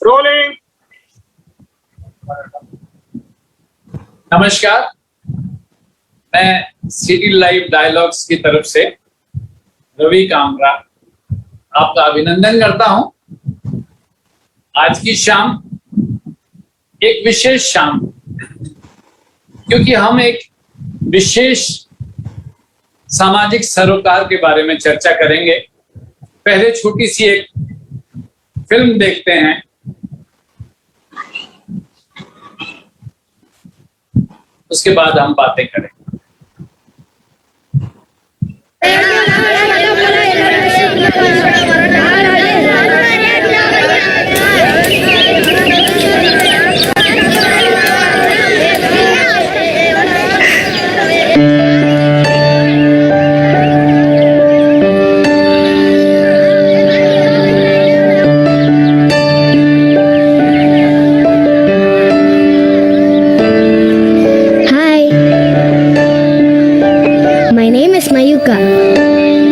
Rolling. नमस्कार, मैं city live dialogues की तरफ से रवि कामरा आपका अभिनंदन करता हूं। आज की शाम एक विशेष शाम, क्योंकि हम एक विशेष सामाजिक सरोकार के बारे में चर्चा करेंगे। पहले छोटी सी एक फिल्म देखते हैं, उसके बाद हम बातें करें।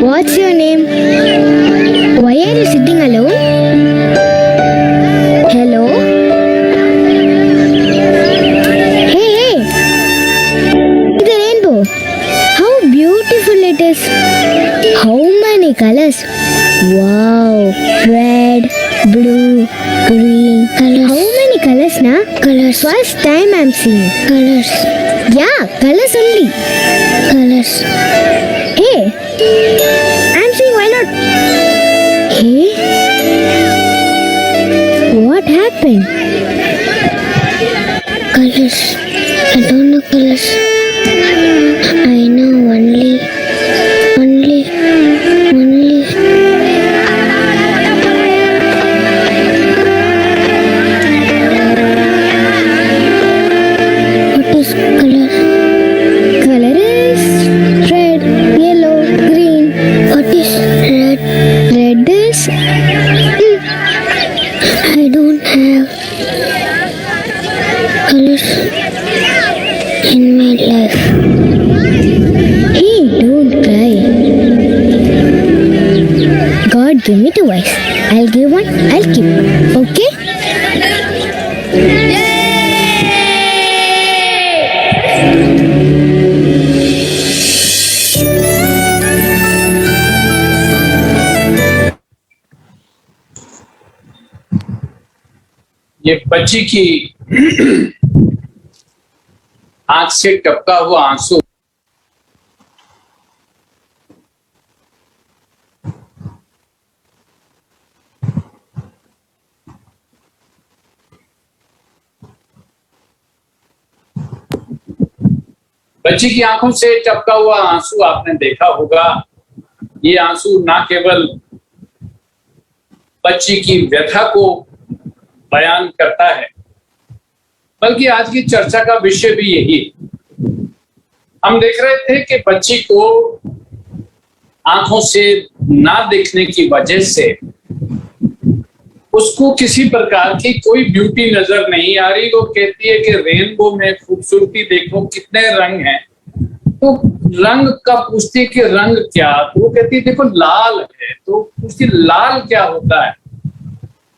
What's your name? Why are you sitting alone? Hello? Hey! The rainbow. How beautiful it is. How many colors? Wow. Red, blue, green. Colors. How many colors na? Colors. First time I'm seeing. Colors. Yeah, colors only. Colors. Hey! I'm saying why not? Hey? What happened? Colors. I don't know colors. I know only. What is color? Color is red, yellow, green. What is red? Red is... I don't have colors in my life. Hey, don't cry. God give me two eyes. I'll give one, I'll keep. Okay? ये बच्ची की आंख से टपका हुआ आंसू बच्ची की आंखों से टपका हुआ आंसू आपने देखा होगा। ये आंसू ना केवल बच्ची की व्यथा को बयान करता है, बल्कि आज की चर्चा का विषय भी यही है। हम देख रहे थे कि बच्ची को आंखों से ना देखने की वजह से उसको किसी प्रकार की कोई ब्यूटी नजर नहीं आ रही। वो कहती है कि रेनबो में खूबसूरती देखो, कितने रंग हैं। तो रंग का पूछती है कि रंग क्या, तो वो कहती है देखो लाल है। तो पूछती लाल क्या होता है।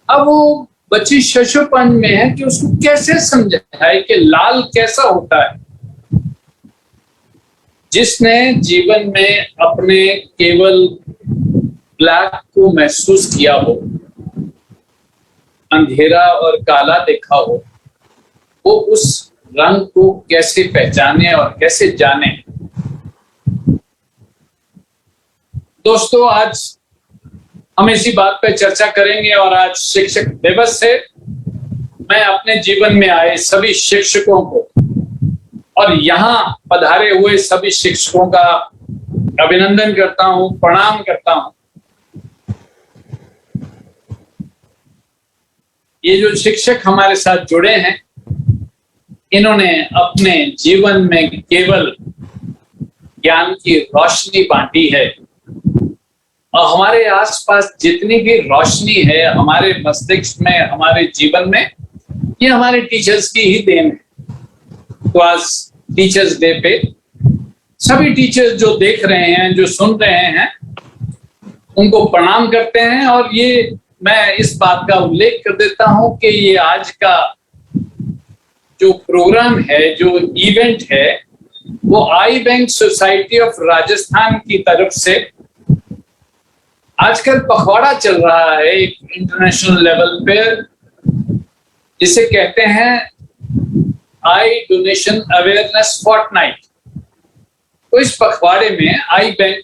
अब वो बच्ची शशोपन में है कि उसको कैसे समझाए कि लाल कैसा होता है। जिसने जीवन में अपने केवल ब्लैक को महसूस किया हो, अंधेरा और काला देखा हो, वो उस रंग को कैसे पहचाने और कैसे जाने। दोस्तों, आज हम इसी बात पे चर्चा करेंगे और आज शिक्षक दिवस है। मैं अपने जीवन में आए सभी शिक्षकों को और यहाँ पधारे हुए सभी शिक्षकों का अभिनंदन करता हूँ, प्रणाम करता हूँ। ये जो शिक्षक हमारे साथ जुड़े हैं, इन्होंने अपने जीवन में केवल ज्ञान की रोशनी बांटी है और हमारे आसपास जितनी भी रोशनी है हमारे मस्तिष्क में, हमारे जीवन में, ये हमारे टीचर्स की ही देन है। तो आज टीचर्स डे पे सभी टीचर्स जो देख रहे हैं, जो सुन रहे हैं, उनको प्रणाम करते हैं और ये मैं इस बात का उल्लेख कर देता हूं कि ये आज का जो प्रोग्राम है, जो इवेंट है, वो आई बैंक सोसाइटी ऑफ राजस्थान की तरफ से आजकल पखवाड़ा चल रहा है एक इंटरनेशनल लेवल पे, जिसे कहते हैं आई डोनेशन अवेयरनेस फोर्टनाइट। तो इस पखवाड़े में आई बैंक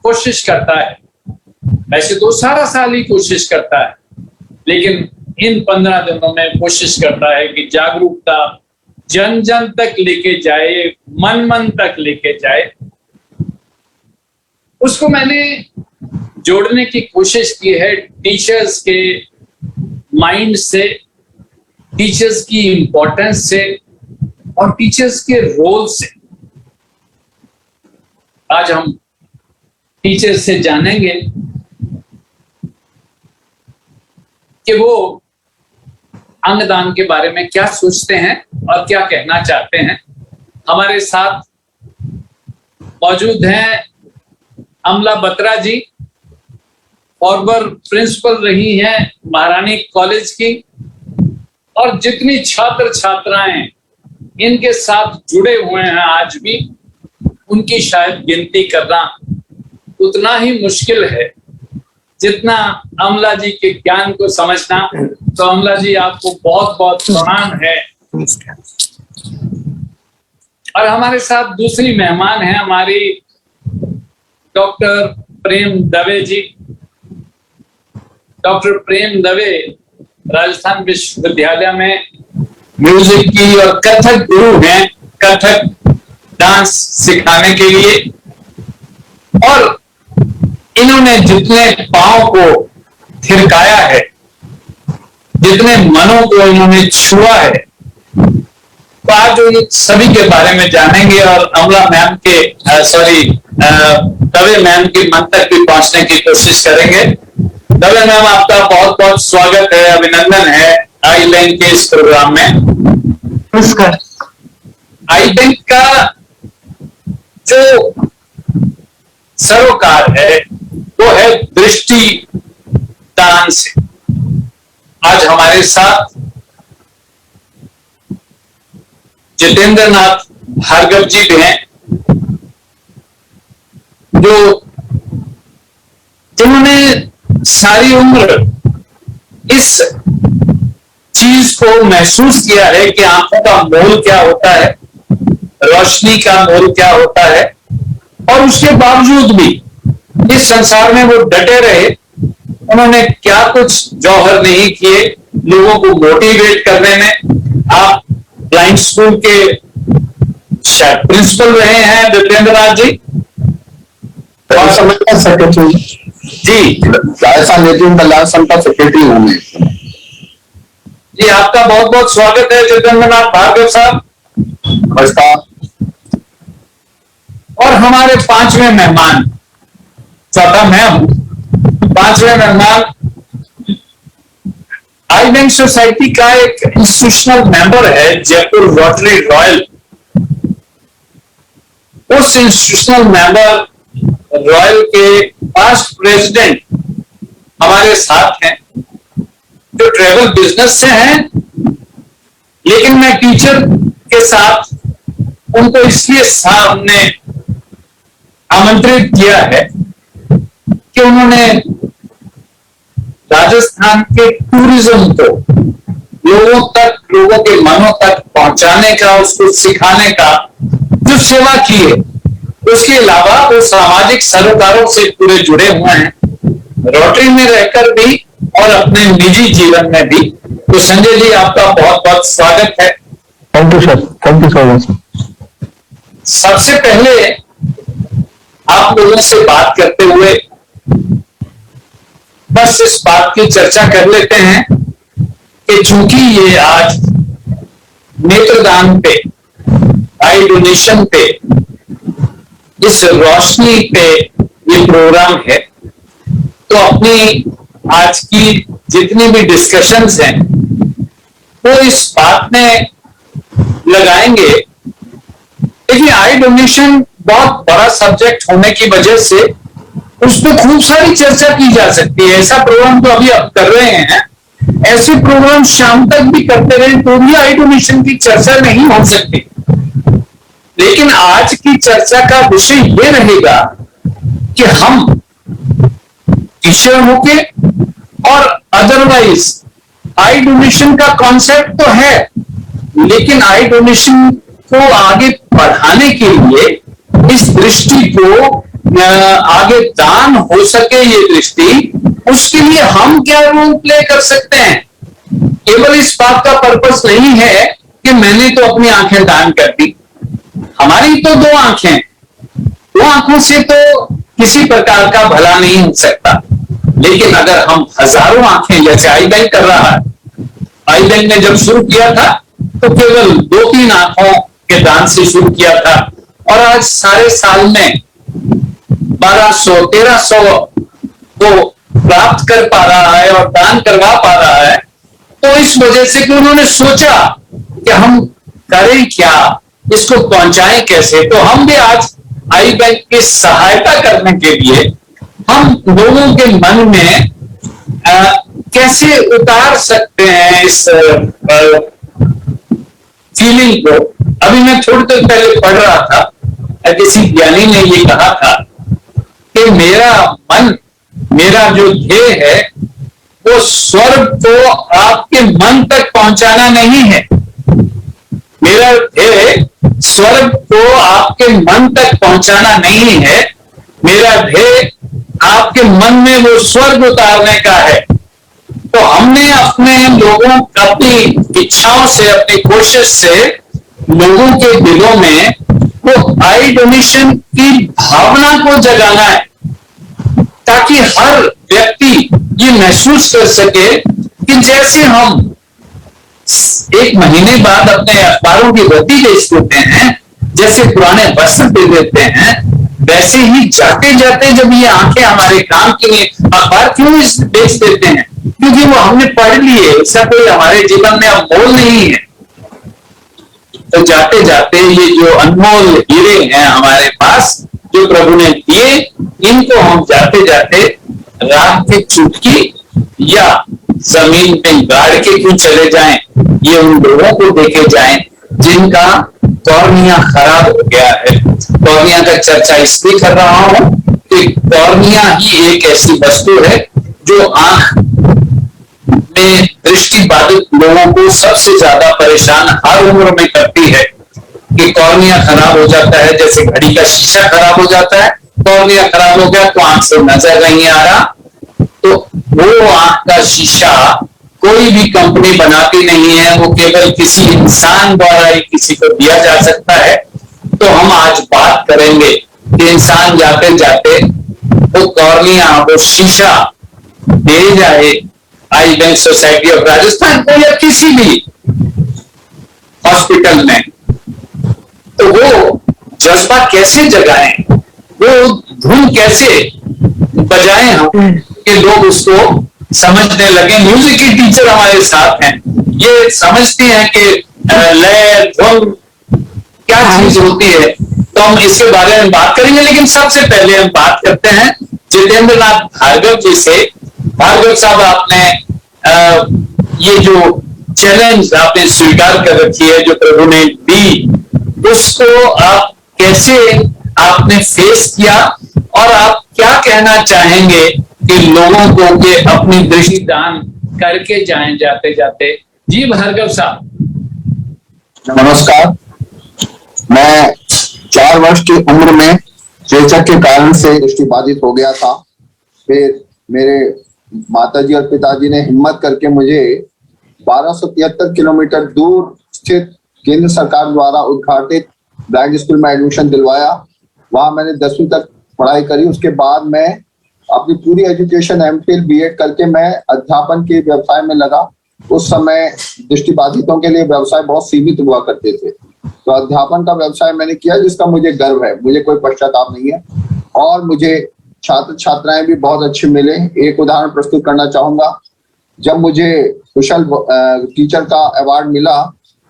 कोशिश करता है, वैसे तो सारा साल ही कोशिश करता है, लेकिन इन 15 दिनों में कोशिश करता है कि जागरूकता जन जन तक लेके जाए, मन मन तक लेके जाए। उसको मैंने जोड़ने की कोशिश की है टीचर्स के माइंड से, टीचर्स की इंपॉर्टेंस से और टीचर्स के रोल से। आज हम टीचर्स से जानेंगे कि वो अंगदान के बारे में क्या सोचते हैं और क्या कहना चाहते हैं। हमारे साथ मौजूद हैं अमला बत्रा जी, फॉर्मर प्रिंसिपल रही हैं महारानी कॉलेज की, और जितनी छात्र छात्राएं इनके साथ जुड़े हुए हैं आज भी, उनकी शायद गिनती करना उतना ही मुश्किल है जितना अमला जी के ज्ञान को समझना। तो अमला जी, आपको बहुत बहुत प्रणाम है। और हमारे साथ दूसरी मेहमान है हमारी डॉक्टर प्रेम दवे जी। डॉक्टर प्रेम दवे राजस्थान विश्वविद्यालय में म्यूजिक की और कथक गुरु हैं, कथक डांस सिखाने के लिए। और इन्होंने जितने पांव को थिरकाया है, जितने मनों को इन्होंने छुआ है, तो आज उन सभी के बारे में जानेंगे और अमला मैम के दवे मैम के मन तक भी पहुंचने की कोशिश करेंगे। दवे मैम, आपका बहुत बहुत स्वागत है, अभिनंदन है आई बैंक के इस प्रोग्राम में। नमस्कार। आई बैंक का जो सरोकार है वो है दृष्टि दान से। आज हमारे साथ जितेंद्र नाथ भार्गव जी भी हैं, जिन्होंने सारी उम्र इस चीज को महसूस किया है कि आंखों का मोल क्या होता है, रोशनी का मोल क्या होता है, और उसके बावजूद भी इस संसार में वो डटे रहे। उन्होंने क्या कुछ जौहर नहीं किए लोगों को मोटिवेट करने में। आप ब्लाइंड स्कूल के शायद प्रिंसिपल रहे हैं जितेंद्र नाथ जी, और समझ सेक्रेटरी जी, राजस्थान नेतृत्व कल्याण संघ का सेक्रेटरी होंगे जी। आपका बहुत बहुत स्वागत है जितेंद्र नाथ भार्गव साहब। नमस्कार। और हमारे पांचवें मेहमान, चौथा मैं हूं, पांचवें मेहमान आई बैंक सोसाइटी का एक इंस्टीट्यूशनल मेंबर है जयपुर रोटरी रॉयल। उस इंस्टीट्यूशनल मेंबर रॉयल के पास्ट प्रेसिडेंट हमारे साथ हैं, जो ट्रेवल बिजनेस से हैं, लेकिन मैं टीचर के साथ उनको इसलिए सामने आमंत्रित किया है कि उन्होंने राजस्थान के टूरिज्म को लोगों के मनों तक पहुंचाने का, उसको सिखाने का जो सेवा की है, उसके अलावा वो सामाजिक सरोकारों से पूरे जुड़े हुए हैं, रोटरी में रहकर भी और अपने निजी जीवन में भी। तो संजय जी, आपका बहुत बहुत स्वागत है। Thank you sir, thank you so much. सबसे पहले आप लोगों से बात करते हुए बस इस बात की चर्चा कर लेते हैं कि चूंकि ये आज नेत्रदान पे, आई डोनेशन पे, इस रोशनी पे ये प्रोग्राम है, तो अपनी आज की जितनी भी डिस्कशंस हैं वो इस बात में लगाएंगे। देखिए, आई डोनेशन बहुत बड़ा सब्जेक्ट होने की वजह से उस पर खूब सारी चर्चा की जा सकती है। ऐसा प्रोग्राम तो अभी आप कर रहे हैं, ऐसे प्रोग्राम शाम तक भी करते रहे तो भी आई डोनेशन की चर्चा नहीं हो सकती। लेकिन आज की चर्चा का विषय ये रहेगा कि हम टीचर होके और अदरवाइज आई डोनेशन का कॉन्सेप्ट तो है, लेकिन आई डोनेशन को आगे बढ़ाने के लिए इस दृष्टि को आगे दान हो सके, ये दृष्टि, उसके लिए हम क्या रोल प्ले कर सकते हैं। केवल इस बात का पर्पस नहीं है कि मैंने तो अपनी आंखें दान कर दी। हमारी तो दो आंखें, दो आंखों से तो किसी प्रकार का भला नहीं हो सकता। लेकिन अगर हम हजारों आंखें, जैसे आई बैंक कर रहा है, आई बैंक ने जब शुरू किया था तो केवल 2-3 आंखों के दान से शुरू किया था, और आज सारे साल में 1200-1300 को प्राप्त कर पा रहा है और दान करवा पा रहा है। तो इस वजह से कि उन्होंने सोचा कि हम करें क्या, इसको पहुंचाएं कैसे। तो हम भी आज आई बैंक की सहायता करने के लिए हम लोगों के मन में कैसे उतार सकते हैं इस फीलिंग को। अभी मैं थोड़ी देर पहले पढ़ रहा था, किसी ज्ञानी ने ये कहा था कि मेरा मन, मेरा जो ध्येय है वो स्वर्ग को आपके मन तक पहुंचाना नहीं है। मेरा ध्येय स्वर्ग को आपके मन तक पहुंचाना नहीं है, मेरा ध्येय आपके मन में वो स्वर्ग उतारने का है। तो हमने अपने लोगों, अपनी इच्छाओं से, अपनी कोशिश से लोगों के दिलों में वो आई डोनेशन की भावना को जगाना है, ताकि हर व्यक्ति ये महसूस कर सके कि जैसे हम 1 महीने बाद अपने अखबारों की गति बेच देते हैं, जैसे पुराने वस्त्र दे देते हैं, वैसे ही जाते जाते जब ये आंखें हमारे काम के लिए अखबार क्यों बेच देते हैं, क्योंकि वो हमने पढ़ लिए, इसका कोई हमारे जीवन में अब मोल नहीं है। तो जाते जाते ये जो अनमोल हीरे हैं हमारे पास, जो प्रभु ने दिए, इनको हम जाते जाते रात की चुटकी या जमीन में गाड़ के क्यों चले जाएं, ये उन लोगों को देखे जाएं जिनका कॉर्निया खराब हो गया है। कॉर्निया का चर्चा इसलिए कर रहा हूं कि कॉर्निया ही एक ऐसी वस्तु है जो आंख में दृष्टि बाधित लोगों को सबसे ज्यादा परेशान हर उम्र में करती है। कि कॉर्निया खराब हो जाता है, जैसे घड़ी का शीशा खराब हो जाता है, कॉर्निया खराब हो गया तो आंख से नजर नहीं आ रहा। तो वो आंख का शीशा कोई भी कंपनी बनाती नहीं है, वो केवल किसी इंसान द्वारा ही किसी को दिया जा सकता है। तो हम आज बात करेंगे कि इंसान जाते जाते वो कॉर्निया, वो शीशा दे जाए आई बैंक सोसाइटी ऑफ राजस्थान को या किसी भी हॉस्पिटल में, तो वो जज्बा कैसे जगाएं, वो धुन कैसे बजाएं हम कि लोग उसको समझने लगे। म्यूजिक की टीचर हमारे साथ हैं, ये समझती हैं कि लय धुन क्या चीज होती है। तो हम इसके बारे में बात करेंगे, लेकिन सबसे पहले हम बात करते हैं जितेंद्र नाथ भार्गव जी से। भार्गव साहब, आपने ये जो चैलेंज आपने स्वीकार कर रखी है, जो प्रभु ने दी, उसको आप कैसे आपने फेस किया, और आप क्या कहना चाहेंगे कि लोगों को कि अपनी दृष्टि दान करके जाएं जाते जाते। जी भार्गव साहब। नमस्कार। मैं 4 वर्ष की उम्र में चेचक के कारण से दृष्टिबाधित हो गया था। फिर मेरे माताजी और पिताजी ने हिम्मत करके मुझे 1273 किलोमीटर दूर स्थित केंद्र सरकार द्वारा उद्घाटित ब्लाइंड स्कूल में एडमिशन दिलवाया। वहां मैंने 10वीं तक पढ़ाई करी। उसके बाद मैं अपनी पूरी एजुकेशन एमफिल बीएड करके मैं अध्यापन के व्यवसाय में लगा। उस समय दृष्टिबाधितों के लिए व्यवसाय बहुत सीमित हुआ करते थे, तो अध्यापन का व्यवसाय मैंने किया, जिसका मुझे गर्व है, मुझे कोई पश्चाताप नहीं है। और मुझे छात्र छात्राएं भी बहुत अच्छे मिले। एक उदाहरण प्रस्तुत करना चाहूंगा। जब मुझे कुशल टीचर का अवार्ड मिला,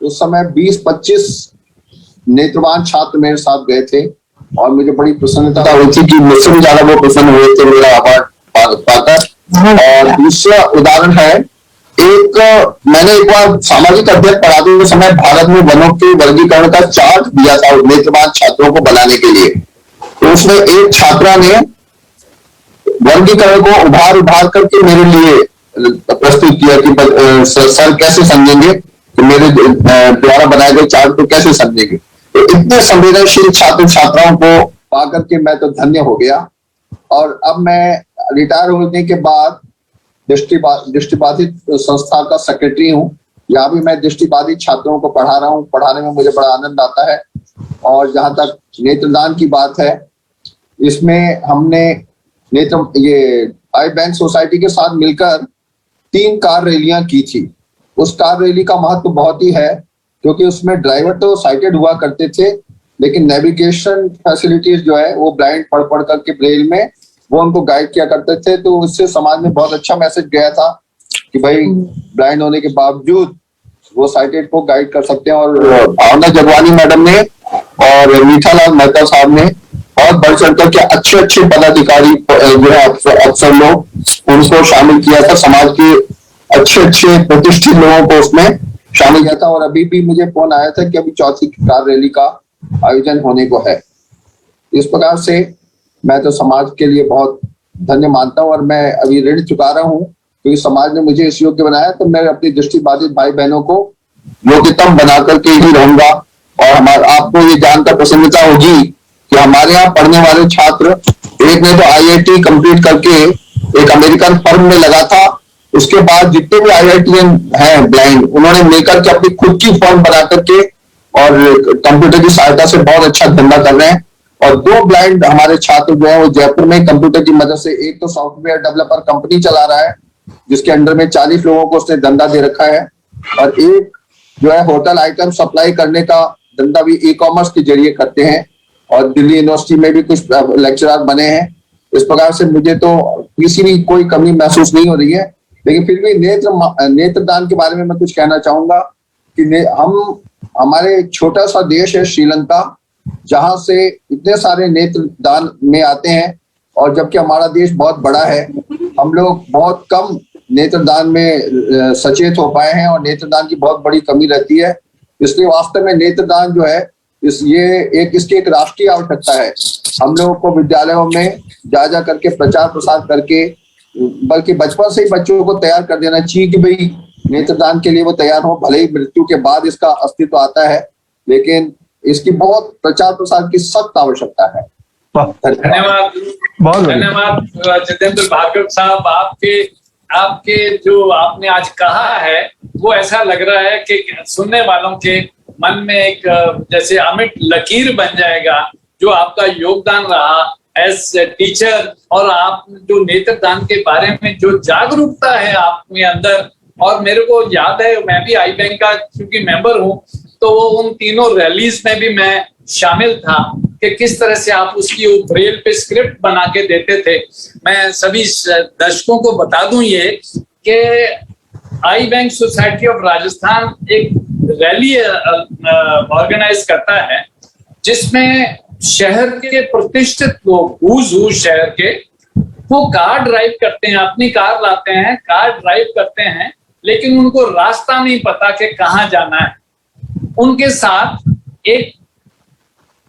उस समय 20-25 नेत्रवान छात्र मेरे साथ गए थे और मुझे बड़ी प्रसन्नता हुई थी कि मुझसे भी ज्यादा वो प्रसन्न हुए थे मेरा अवार्ड पाकर। और दूसरा उदाहरण है, मैंने एक बार सामाजिक अध्ययन पढ़ाते हुए समय भारत में वनों के वर्गीकरण का चार्ट दिया था नेत्रवान छात्रों को बनाने के लिए। तो उसमें एक छात्रा ने वर्गीकरण को उभार उभार करके मेरे लिए प्रस्तुत किया कि सर कैसे समझेंगे कि मेरे द्वारा बनाए गए चार्ट को कैसे समझेंगे। तो इतने संवेदनशील छात्र छात्राओं को पाकर के मैं तो धन्य हो गया। और अब मैं रिटायर होने के बाद दृष्टिबाधित संस्था का सेक्रेटरी हूँ। यहाँ भी मैं दृष्टिबाधित छात्रों को पढ़ा रहा हूँ। पढ़ाने में मुझे बड़ा आनंद आता है। और जहां तक नेत्रदान की बात है, इसमें हमने ये आई बैंक सोसाइटी के साथ मिलकर 3 कार रैलियां की थी। उस कार रैली का महत्व बहुत ही है, क्योंकि उसमें ड्राइवर तो साइटेड हुआ करते थे, लेकिन नेविगेशन फैसिलिटीज जो है वो ब्लाइंड पढ़ करके ब्रेल में वो उनको गाइड किया करते थे। तो उससे समाज में बहुत अच्छा मैसेज गया था कि भाई ब्लाइंड होने के बावजूद वो साइटेड को गाइड कर सकते हैं। और भावना जगवानी मैडम ने और मीठालाल मेहता साहब ने बहुत बढ़ चढ़कर के अच्छे पदाधिकारी जो है अफसर लोग उनको शामिल किया था। समाज के अच्छे प्रतिष्ठित लोगों को उसमें शामिल किया था। और अभी भी मुझे फोन आया था कि अभी 4थी कार रैली का आयोजन होने को है। इस प्रकार से मैं तो समाज के लिए बहुत धन्य मानता हूँ। और मैं अभी ऋण चुका रहा हूँ, क्योंकि समाज ने मुझे इस योग्य बनाया। तो मैं अपनी दृष्टिबाधित भाई बहनों को योग्यतम बना करके ही रहूंगा। और आपको ये जानकर प्रसन्नता होगी कि हमारे यहाँ पढ़ने वाले छात्र, एक ने तो IIT कंप्लीट करके एक अमेरिकन फर्म में लगा था। उसके बाद जितने भी IITian हैं ब्लाइंड, उन्होंने मिलकर के अपनी खुद की फर्म बना करके और कंप्यूटर की सहायता से बहुत अच्छा धंधा कर रहे हैं। और 2 ब्लाइंड हमारे छात्र जो है वो जयपुर में कंप्यूटर की मदद से, एक तो सॉफ्टवेयर डेवलपर कंपनी चला रहा है जिसके अंडर में 40 लोगों को उसने धंधा दे रखा है, और एक जो है होटल आइटम सप्लाई करने का धंधा भी ई-कॉमर्स के जरिए करते हैं। और दिल्ली यूनिवर्सिटी में भी कुछ लेक्चरर बने हैं। इस प्रकार से मुझे तो किसी भी कोई कमी महसूस नहीं हो रही है। लेकिन फिर भी नेत्रदान के बारे में मैं कुछ कहना चाहूंगा कि हमारे एक छोटा सा देश है श्रीलंका, जहां से इतने सारे नेत्रदान में आते हैं। और जबकि हमारा देश बहुत बड़ा है, हम लोग बहुत कम नेत्रदान में सचेत हो पाए हैं और नेत्रदान की बहुत बड़ी कमी रहती है। इसलिए वास्तव में नेत्रदान जो है इसकी एक राष्ट्रीय आवश्यकता है। हम लोगों को विद्यालयों में जा करके प्रचार प्रसार करके, बल्कि बचपन से ही बच्चों को तैयार कर देना चाहिए कि भाई नेत्रदान के लिए वो तैयार हो। भले ही मृत्यु के बाद इसका अस्तित्व आता है, लेकिन इसकी बहुत प्रचार प्रसार की सख्त आवश्यकता है। धन्यवाद, बहुत धन्यवाद जितेंद्र भार्गव साहब। आपके जो आपने आज कहा है वो ऐसा लग रहा है कि सुनने वालों के मन में एक जैसे अमिट लकीर बन जाएगा, जो आपका योगदान रहा एज टीचर। और आप जो नेत्रदान के बारे में जो जागरूकता है आप में अंदर, और मेरे को याद है मैं भी आई बैंक का चूंकि मेंबर हूँ, तो उन तीनों रैलीज में भी मैं शामिल था कि किस तरह से आप उसकी ब्रेल पे स्क्रिप्ट बना के देते थे। मैं सभी दर्शकों को बता दूं ये कि आई बैंक सोसाइटी ऑफ राजस्थान एक रैली ऑर्गेनाइज करता है, जिसमें शहर के प्रतिष्ठित लोग, हूज शहर के, वो कार ड्राइव करते हैं, अपनी कार लाते हैं, कार ड्राइव करते हैं, लेकिन उनको रास्ता नहीं पता कि कहाँ जाना है। उनके साथ एक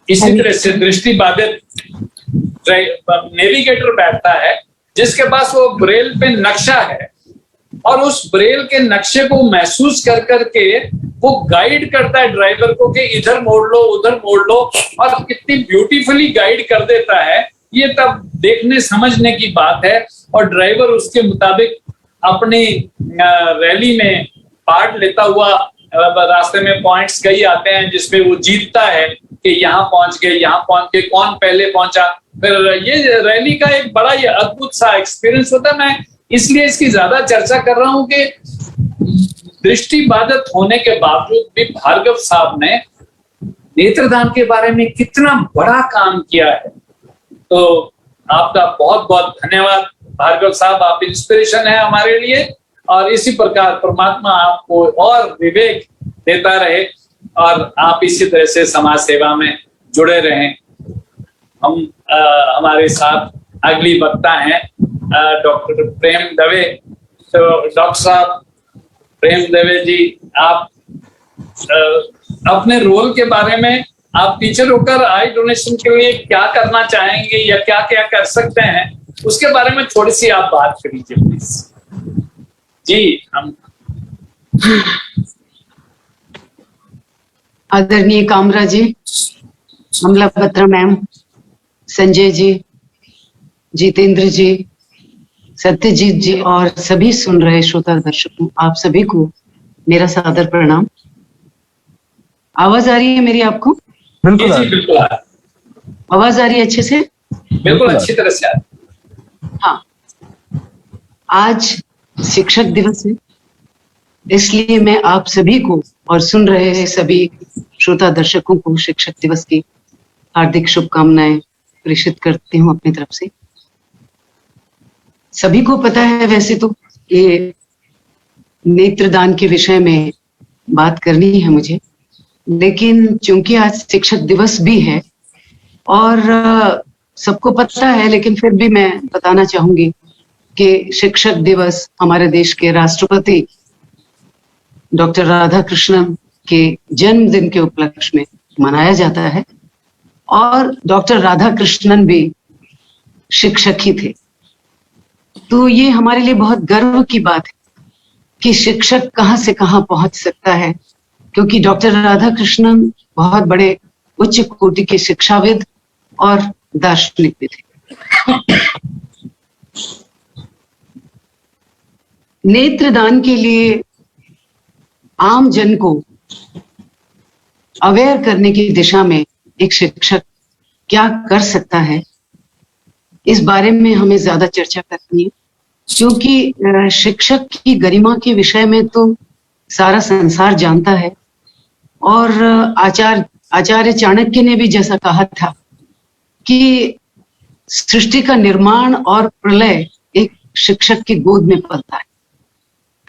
इसी तरह से दृष्टिबाधित नेविगेटर बैठता है, जिसके पास वो ब्रेल पे नक्शा है, और उस ब्रेल के नक्शे को महसूस कर करके वो गाइड करता है ड्राइवर को कि इधर मोड़ लो, उधर मोड़ लो, और कितनी ब्यूटीफुली गाइड कर देता है। ये तब देखने समझने की बात है। और ड्राइवर उसके मुताबिक अपनी रैली में पार्ट लेता हुआ रास्ते में पॉइंट्स कई आते हैं जिसपे वो जीतता है कि यहाँ पहुंच गए, कौन पहले पहुंचा। फिर ये रैली का एक बड़ा ही अद्भुत सा एक्सपीरियंस होता है। मैं इसलिए इसकी ज्यादा चर्चा कर रहा हूं कि दृष्टिबाधित होने के बावजूद भी भार्गव साहब ने नेत्रदान के बारे में कितना बड़ा काम किया है। तो आपका बहुत बहुत धन्यवाद भार्गव साहब, आप इंस्पिरेशन है हमारे लिए। और इसी प्रकार परमात्मा आपको और विवेक देता रहे और आप इसी तरह से समाज सेवा में जुड़े रहें। हम हमारे साथ अगली वक्ता हैं डॉक्टर प्रेम दवे। तो डॉक्टर साहब प्रेम दवे जी, आप अपने रोल के बारे में, आप टीचर होकर आई डोनेशन के लिए क्या करना चाहेंगे या क्या क्या कर सकते हैं, उसके बारे में थोड़ी सी आप बात करिए प्लीज। जी, हम आदरणीय कामरा जी, अमला बत्रा मैम, संजय जी, जितेंद्र जी, सत्यजीत जी और सभी सुन रहे श्रोता दर्शकों, आप सभी को मेरा सादर प्रणाम। आवाज आ रही है मेरी आपको? बिल्कुल बिल्कुल आवाज आ रही है अच्छे से? बिल्कुल अच्छी तरह से आ रही है। हाँ, आज शिक्षक दिवस है, इसलिए मैं आप सभी को और सुन रहे सभी श्रोता दर्शकों को शिक्षक दिवस की हार्दिक शुभकामनाएं प्रेषित करती हूँ अपनी तरफ से। सभी को पता है वैसे तो ये नेत्रदान के विषय में बात करनी है मुझे, लेकिन चूंकि आज शिक्षक दिवस भी है और सबको पता है, लेकिन फिर भी मैं बताना चाहूंगी कि शिक्षक दिवस हमारे देश के राष्ट्रपति डॉक्टर राधाकृष्णन के जन्मदिन के उपलक्ष्य में मनाया जाता है और डॉक्टर राधाकृष्णन भी शिक्षक ही थे। तो ये हमारे लिए बहुत गर्व की बात है कि शिक्षक कहाँ से कहाँ पहुंच सकता है, क्योंकि डॉक्टर राधाकृष्णन बहुत बड़े उच्च कोटि के शिक्षाविद और दार्शनिक भी थे। नेत्रदान के लिए आम जन को अवेयर करने की दिशा में एक शिक्षक क्या कर सकता है, इस बारे में हमें ज्यादा चर्चा करनी है, क्योंकि शिक्षक की गरिमा के विषय में तो सारा संसार जानता है और आचार्य चाणक्य ने भी जैसा कहा था कि सृष्टि का निर्माण और प्रलय एक शिक्षक की गोद में पलता है।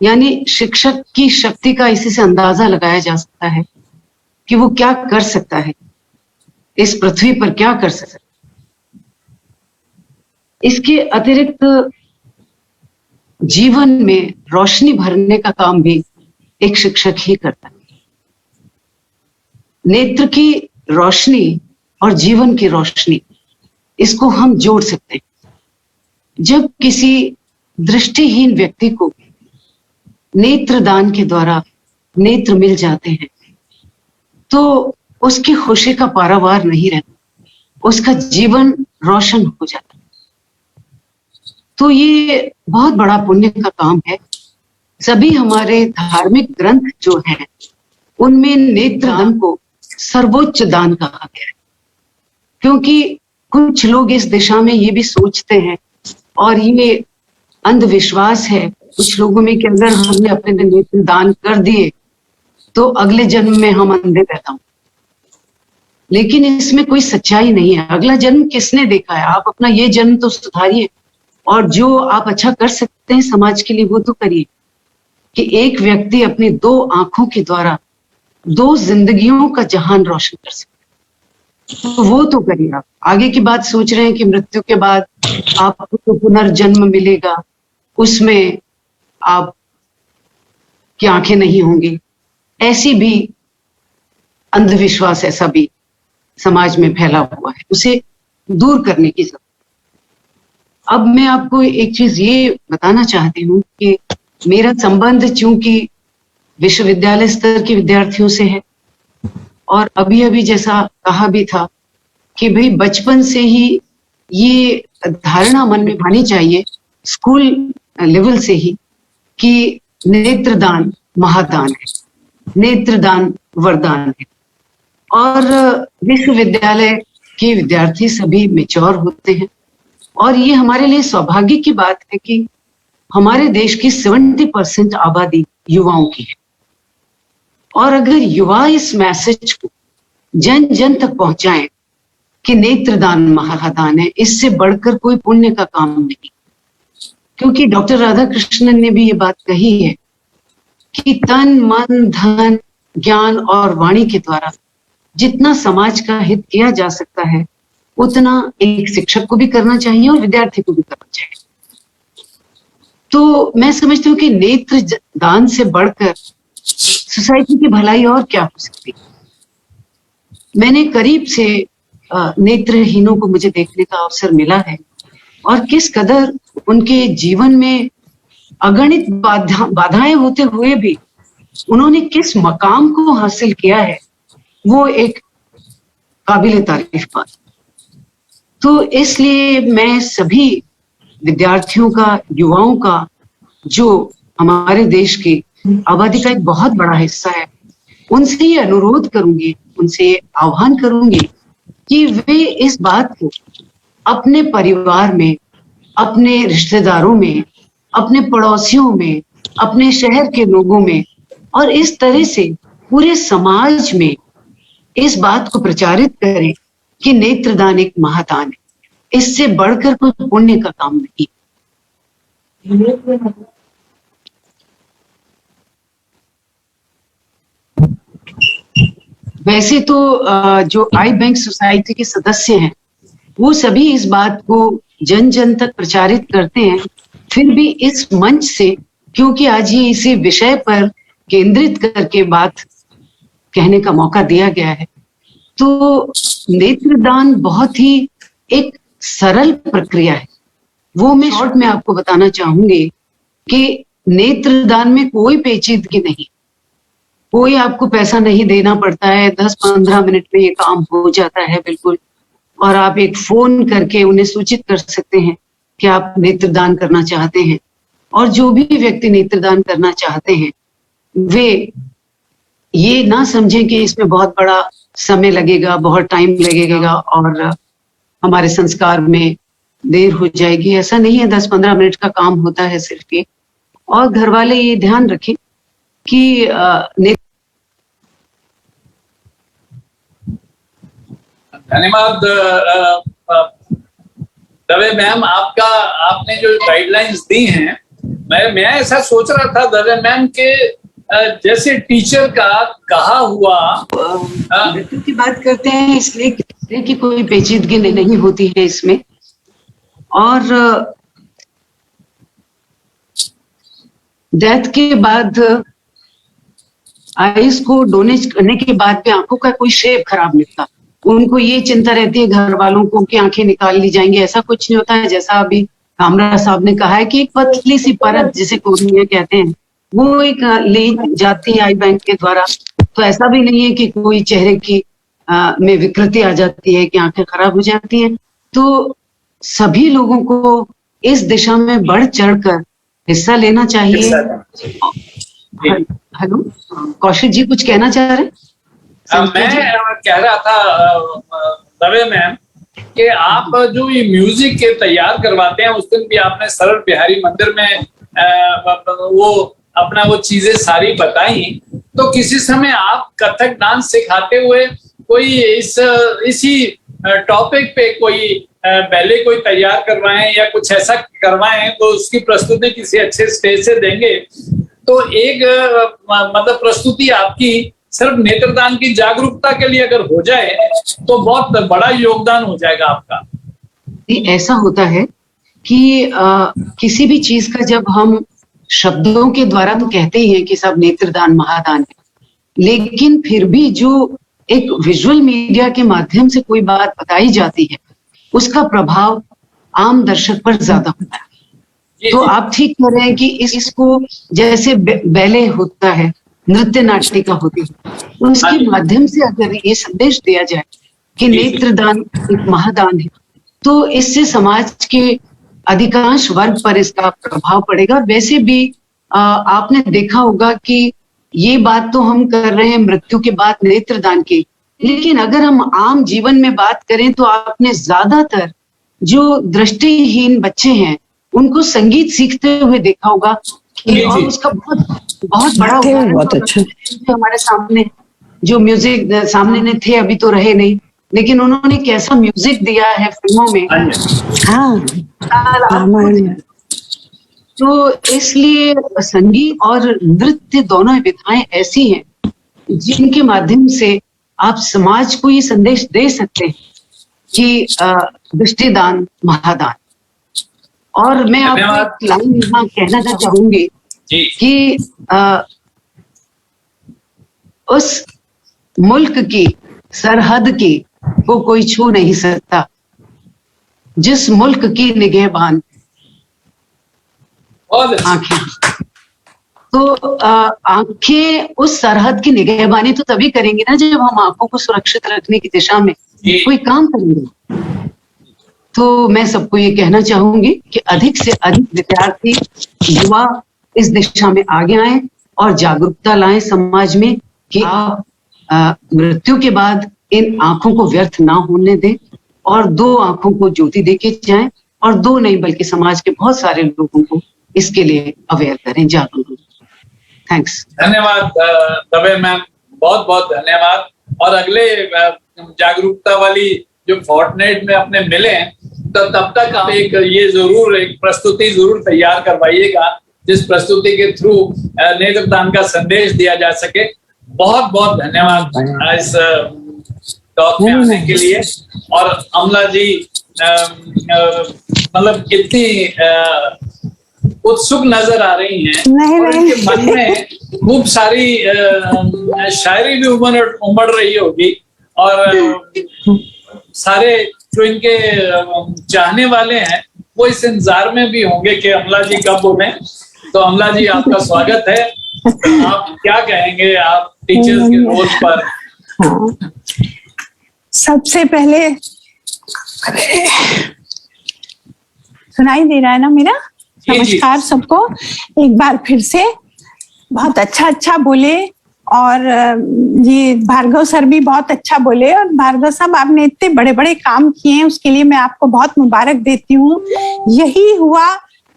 यानी शिक्षक की शक्ति का इसी से अंदाजा लगाया जा सकता है कि वो क्या कर सकता है, इस पृथ्वी पर क्या कर सकता है। इसके अतिरिक्त जीवन में रोशनी भरने का काम भी एक शिक्षक ही करता है। नेत्र की रोशनी और जीवन की रोशनी, इसको हम जोड़ सकते हैं। जब किसी दृष्टिहीन व्यक्ति को नेत्रदान के द्वारा नेत्र मिल जाते हैं तो उसकी खुशी का पारावार नहीं रहता, उसका जीवन रोशन हो जाता है। तो ये बहुत बड़ा पुण्य का काम है। सभी हमारे धार्मिक ग्रंथ जो हैं उनमें नेत्रदान को सर्वोच्च दान कहा गया है, क्योंकि कुछ लोग इस दिशा में ये भी सोचते हैं और ये अंधविश्वास है कुछ लोगों में कि अगर हमने अपने नेत्र दान कर दिए तो अगले जन्म में हम अंधे पैदा होंगे। लेकिन इसमें कोई सच्चाई नहीं है। अगला जन्म किसने देखा है? आप अपना ये जन्म तो सुधारिए और जो आप अच्छा कर सकते हैं समाज के लिए वो तो करिए। कि एक व्यक्ति अपनी 2 आंखों के द्वारा 2 जिंदगियों का जहान रोशन कर सकते हैं, तो वो तो करिए। आप आगे की बात सोच रहे हैं कि मृत्यु के बाद आपको तो पुनर्जन्म मिलेगा, उसमें आप की आंखें नहीं होंगी, ऐसी भी अंधविश्वास ऐसा भी समाज में फैला हुआ है, उसे दूर करने की जरूरत। अब मैं आपको एक चीज ये बताना चाहती हूँ कि मेरा संबंध चूंकि विश्वविद्यालय स्तर के विद्यार्थियों से है और अभी अभी जैसा कहा भी था कि भाई बचपन से ही ये धारणा मन में आनी चाहिए स्कूल लेवल से ही कि नेत्रदान महादान है, नेत्रदान वरदान है। और विश्वविद्यालय के विद्यार्थी सभी मैच्योर होते हैं और ये हमारे लिए सौभाग्य की बात है कि हमारे देश की 70% आबादी युवाओं की है। और अगर युवा इस मैसेज को जन जन तक पहुंचाएं कि नेत्रदान महादान है, इससे बढ़कर कोई पुण्य का काम नहीं। क्योंकि डॉक्टर राधाकृष्णन ने भी ये बात कही है कि तन मन धन ज्ञान और वाणी के द्वारा जितना समाज का हित किया जा सकता है उतना एक शिक्षक को भी करना चाहिए और विद्यार्थी को भी करना चाहिए। तो मैं समझती हूँ कि नेत्र दान से बढ़कर सोसाइटी की भलाई और क्या हो सकती है। मैंने करीब से नेत्रहीनों को मुझे देखने का अवसर मिला है और किस कदर उनके जीवन में अगणित बाधाएं होते हुए भी उन्होंने किस मकाम को हासिल किया है, वो एक काबिल तारीफ बात। तो इसलिए मैं सभी विद्यार्थियों का, युवाओं का, जो हमारे देश की आबादी का एक बहुत बड़ा हिस्सा है, उनसे ये अनुरोध करूंगी, उनसे ये आह्वान करूंगी कि वे इस बात को अपने परिवार में, अपने रिश्तेदारों में, अपने पड़ोसियों में, अपने शहर के लोगों में और इस तरह से पूरे समाज में इस बात को प्रचारित करें कि नेत्रदान एक महादान है। इससे बढ़कर कोई पुण्य का काम नहीं। वैसे तो जो आई बैंक सोसाइटी के सदस्य हैं वो सभी इस बात को जन जन तक प्रचारित करते हैं, फिर भी इस मंच से, क्योंकि आज ये इसी विषय पर केंद्रित करके बात कहने का मौका दिया गया है, तो नेत्रदान बहुत ही एक सरल प्रक्रिया है। वो मैं शॉर्ट में आपको बताना चाहूंगी कि नेत्रदान में कोई पेचीदगी नहीं, कोई आपको पैसा नहीं देना पड़ता है, 10-15 मिनट में ये काम हो जाता है बिल्कुल। और आप एक फोन करके उन्हें सूचित कर सकते हैं कि आप नेत्रदान करना चाहते हैं। और जो भी व्यक्ति नेत्रदान करना चाहते हैं वे ये ना समझें कि इसमें बहुत बड़ा समय लगेगा, बहुत टाइम लगेगा और हमारे संस्कार में देर हो जाएगी। ऐसा नहीं है, 10-15 मिनट का काम होता है सिर्फ ये। और घर वाले ये ध्यान रखें कि धन्यवाद दवे मैम, आपने जो गाइडलाइंस दी हैं, मैं ऐसा सोच रहा था दवे मैम के जैसे टीचर का कहा हुआ मृत्यु की बात करते हैं इसलिए कि कोई पेचीदगी नहीं होती है इसमें। और डेथ के बाद आईज को डोनेट करने के बाद भी आंखों का कोई शेप खराब निकला, उनको ये चिंता रहती है घर वालों को कि आंखें निकाल ली जाएंगी। ऐसा कुछ नहीं होता है। जैसा अभी कामरा साहब ने कहा है कि एक पतली सी परत जिसे कोर्निया कहते हैं वो एक ली जाती है आई बैंक के द्वारा। तो ऐसा भी नहीं है कि कोई चेहरे की में विकृति आ जाती है कि आंखें खराब हो जाती हैं। तो सभी लोगों को इस दिशा में बढ़ चढ़कर हिस्सा लेना चाहिए। हेलो कौशिक जी, कुछ कहना चाह रहे हैं? मैं कह रहा था दवे मैम कि आप जो ये म्यूजिक के तैयार करवाते हैं, उस दिन भी आपने सरल बिहारी मंदिर में वो अपना वो चीजें सारी बताई। तो किसी समय आप कथक डांस सिखाते हुए कोई इसी टॉपिक पे कोई बैले कोई तैयार करवाएं या कुछ ऐसा करवाएं तो उसकी प्रस्तुति किसी अच्छे स्टेज से देंगे तो एक मतलब प्रस्तुति आपकी सिर्फ नेत्रदान की जागरूकता के लिए अगर हो जाए तो बहुत बड़ा योगदान हो जाएगा आपका। ऐसा होता है कि किसी भी चीज का जब हम शब्दों के द्वारा तो कहते ही हैं कि सब नेत्रदान महादान है, लेकिन फिर भी जो एक विजुअल मीडिया के माध्यम से कोई बात बताई जाती है उसका प्रभाव आम दर्शक पर ज्यादा होता है। तो आप ठीक कह रहे हैं कि इसको जैसे बैले होता है, नृत्य नाटिका होती है, तो इसके माध्यम से अगर ये संदेश दिया जाए कि नेत्रदान एक महादान है तो इससे समाज के अधिकांश वर्ग पर इसका प्रभाव पड़ेगा। वैसे भी आपने देखा होगा कि ये बात तो हम कर रहे हैं मृत्यु के बाद नेत्रदान की, लेकिन अगर हम आम जीवन में बात करें तो आपने ज्यादातर जो दृष्टिहीन बच्चे हैं उनको संगीत सीखते हुए देखा होगा कि और उसका बहुत बड़ा उदाहरण बहुत अच्छा हमारे सामने जो म्यूजिक सामने ने थे, अभी तो रहे नहीं, लेकिन उन्होंने कैसा म्यूजिक दिया है फिल्मों में। तो इसलिए संगीत और नृत्य दोनों विधाएं ऐसी हैं जिनके माध्यम से आप समाज को ये संदेश दे सकते हैं कि दृष्टिदान महादान। और मैं आपको एक लाइन यहाँ कहना चाहूंगी कि उस मुल्क की सरहद की को कोई छू नहीं सकता जिस मुल्क की निगहबान आंखें। तो आंखें उस सरहद की निगहबानी तो तभी करेंगी ना जब हम आंखों को सुरक्षित रखने की दिशा में कोई काम करेंगे। तो मैं सबको ये कहना चाहूंगी कि अधिक से अधिक विद्यार्थी युवा इस दिशा में आगे आए और जागरूकता लाएं समाज में कि आप मृत्यु के बाद इन आंखों को व्यर्थ ना होने दें और 2 आंखों को ज्योति देके जाएं, और 2 नहीं बल्कि समाज के बहुत सारे लोगों को इसके लिए अवेयर करें, जागरूक। थैंक्स। धन्यवाद दवे मैम, बहुत बहुत धन्यवाद। और अगले जागरूकता वाली जो फोर्टनाइट में अपने मिले हैं तो तब तक आप एक प्रस्तुति जरूर तैयार करवाइएगा जिस प्रस्तुति के थ्रू नेत्रदान का संदेश दिया जा सके। बहुत बहुत धन्यवाद इस टॉक में आने के लिए। और अमला जी मतलब कितनी उत्सुक नजर आ रही हैं और इनके मन में खूब सारी शायरी भी उमड़ रही होगी, और सारे जो इनके चाहने वाले हैं वो इस इंतजार में भी होंगे कि अमला जी कब बोले। तो अमला जी आपका स्वागत है। आप क्या कहेंगे आप टीचर्स के रोल पर? हाँ। सबसे पहले सुनाई दे रहा है ना मेरा? नमस्कार सबको एक बार फिर से। बहुत अच्छा बोले, और ये भार्गव सर भी बहुत अच्छा बोले। और भार्गव साहब आपने इतने बड़े बड़े काम किए हैं उसके लिए मैं आपको बहुत मुबारक देती हूँ। यही हुआ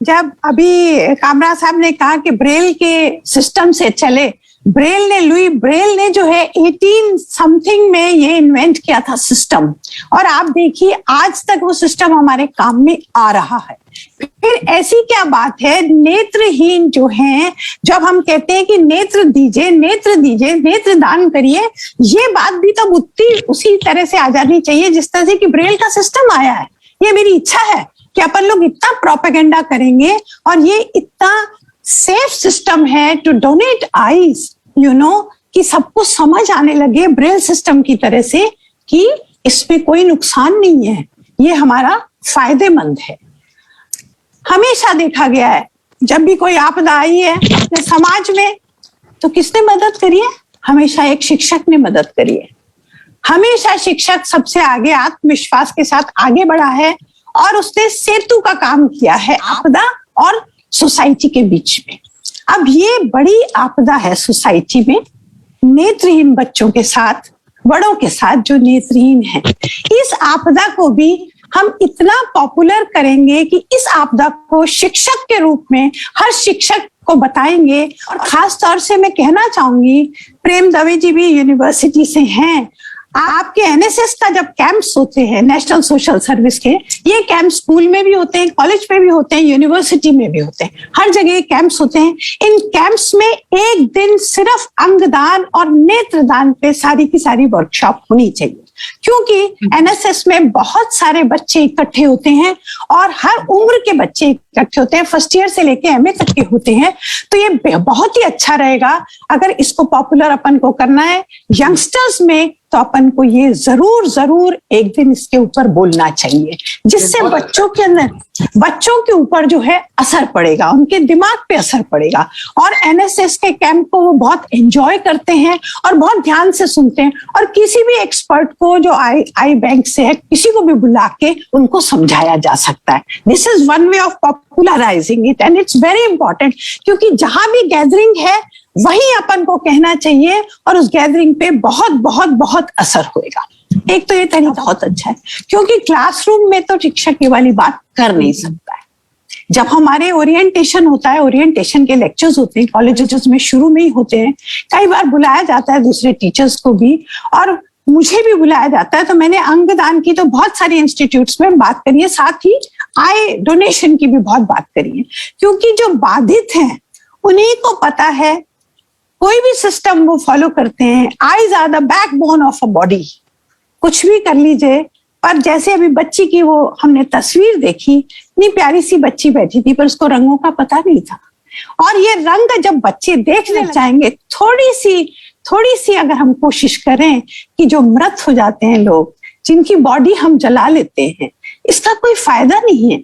जब अभी कामरा साहब ने कहा कि ब्रेल के सिस्टम से चले। लुई ब्रेल ने जो है 18 समथिंग में ये इन्वेंट किया था सिस्टम, और आप देखिए आज तक वो सिस्टम हमारे काम में आ रहा है। फिर ऐसी क्या बात है, नेत्रहीन जो हैं, जब हम कहते हैं कि नेत्र दीजिए, नेत्र दान करिए, ये बात भी तो उसी तरह से आ जानी चाहिए जिस तरह से कि ब्रेल का सिस्टम आया है। ये मेरी इच्छा है कि अपन लोग इतना प्रोपेगेंडा करेंगे और ये इतना सेफ सिस्टम है टू डोनेट आईज, कि सबको समझ आने लगे ब्रेल सिस्टम की तरह से कि इसमें कोई नुकसान नहीं है, ये हमारा फायदेमंद है। हमेशा देखा गया है जब भी कोई आपदा आई है अपने समाज में तो किसने मदद करी है? हमेशा एक शिक्षक ने मदद करी है। हमेशा शिक्षक सबसे आगे आत्मविश्वास के साथ आगे बढ़ा है और उसने सेतु का काम किया है आपदा और सोसाइटी के बीच में। अब ये बड़ी आपदा है सोसाइटी में, नेत्रहीन बच्चों के साथ, बड़ों के साथ जो नेत्रहीन हैं। इस आपदा को भी हम इतना पॉपुलर करेंगे कि इस आपदा को शिक्षक के रूप में हर शिक्षक को बताएंगे। और खास तौर से मैं कहना चाहूंगी, प्रेम दवे जी भी यूनिवर्सिटी से हैं, आपके एनएसएस का जब कैंप्स होते हैं नेशनल सोशल सर्विस के, ये कैंप स्कूल में भी होते हैं, कॉलेज में भी होते हैं, यूनिवर्सिटी में भी होते हैं, हर जगह कैंप्स होते हैं। इन कैंप्स में एक दिन सिर्फ अंगदान और नेत्रदान पे सारी की सारी वर्कशॉप होनी चाहिए, क्योंकि एनएसएस में बहुत सारे बच्चे इकट्ठे होते हैं और हर उम्र के बच्चे इकट्ठे होते हैं, फर्स्ट ईयर से लेके एमए तक के होते हैं। तो ये बहुत ही अच्छा रहेगा अगर इसको पॉपुलर अपन को करना है यंगस्टर्स में, तो अपन को ये जरूर एक दिन इसके ऊपर बोलना चाहिए, जिससे बच्चों के अंदर, बच्चों के ऊपर जो है असर पड़ेगा, उनके दिमाग पे असर पड़ेगा। और एनएसएस के कैंप को वो बहुत एंजॉय करते हैं और बहुत ध्यान से सुनते हैं। और किसी भी एक्सपर्ट को जो आई बैंक से है, किसी को भी बुला के उनको समझाया जा सकता है। This is one way of popularising it and it's very important, क्योंकि जहां भी गैदरिंग है वही अपन को कहना चाहिए और उस गैदरिंग पे बहुत असर होएगा। एक तो ये तरीका बहुत अच्छा है, क्योंकि क्लासरूम में तो शिक्षक ये वाली बात कर नहीं सकता है। जब हमारे ओरिएंटेशन होता है, ओरिएंटेशन के लेक्चर्स होते हैं कॉलेजेस में, शुरू में ही होते हैं, कई बार बुलाया जाता है दूसरे टीचर्स को भी और मुझे भी बुलाया जाता है। तो मैंने अंगदान की तो बहुत सारी इंस्टीट्यूट्स में बात करी है, साथ ही आई डोनेशन की भी बहुत बात करी है, क्योंकि जो बाधित हैं उन्हीं को पता है, कोई भी सिस्टम वो फॉलो करते हैं। Eyes are the backbone of a body. कुछ भी कर लीजिए, पर जैसे अभी बच्ची की वो हमने तस्वीर देखी, इतनी प्यारी सी बच्ची बैठी थी पर उसको रंगों का पता नहीं था। और ये रंग जब बच्चे देखने लग जाएंगे, थोड़ी सी अगर हम कोशिश करें कि जो मृत हो जाते हैं लोग, जिनकी बॉडी हम जला लेते हैं, इसका कोई फायदा नहीं है।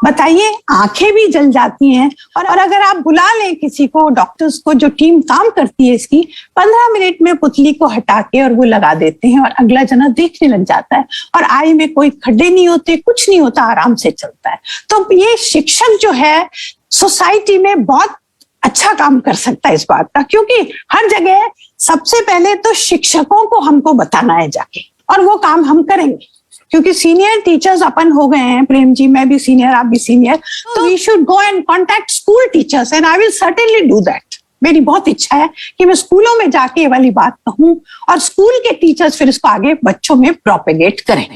बताइए, आंखें भी जल जाती हैं। और अगर आप बुला लें किसी को, डॉक्टर्स को, जो टीम काम करती है इसकी, 15 मिनट में पुतली को हटा के और वो लगा देते हैं और अगला जना देखने लग जाता है और आई में कोई खड्डे नहीं होते, कुछ नहीं होता, आराम से चलता है। तो ये शिक्षक जो है सोसाइटी में बहुत अच्छा काम कर सकता है इस बात का, क्योंकि हर जगह सबसे पहले तो शिक्षकों को हमको बताना है जाके, और वो काम हम करेंगे क्योंकि सीनियर टीचर्स अपन हो गए हैं। प्रेम जी, मैं भी सीनियर, आप भी सीनियर, तो we should go and contact school teachers and I will certainly do that. मेरी बहुत इच्छा है कि मैं स्कूलों में जाके ये वाली बात कहूं और स्कूल के टीचर्स फिर इसको आगे बच्चों में प्रोपेगेट करें।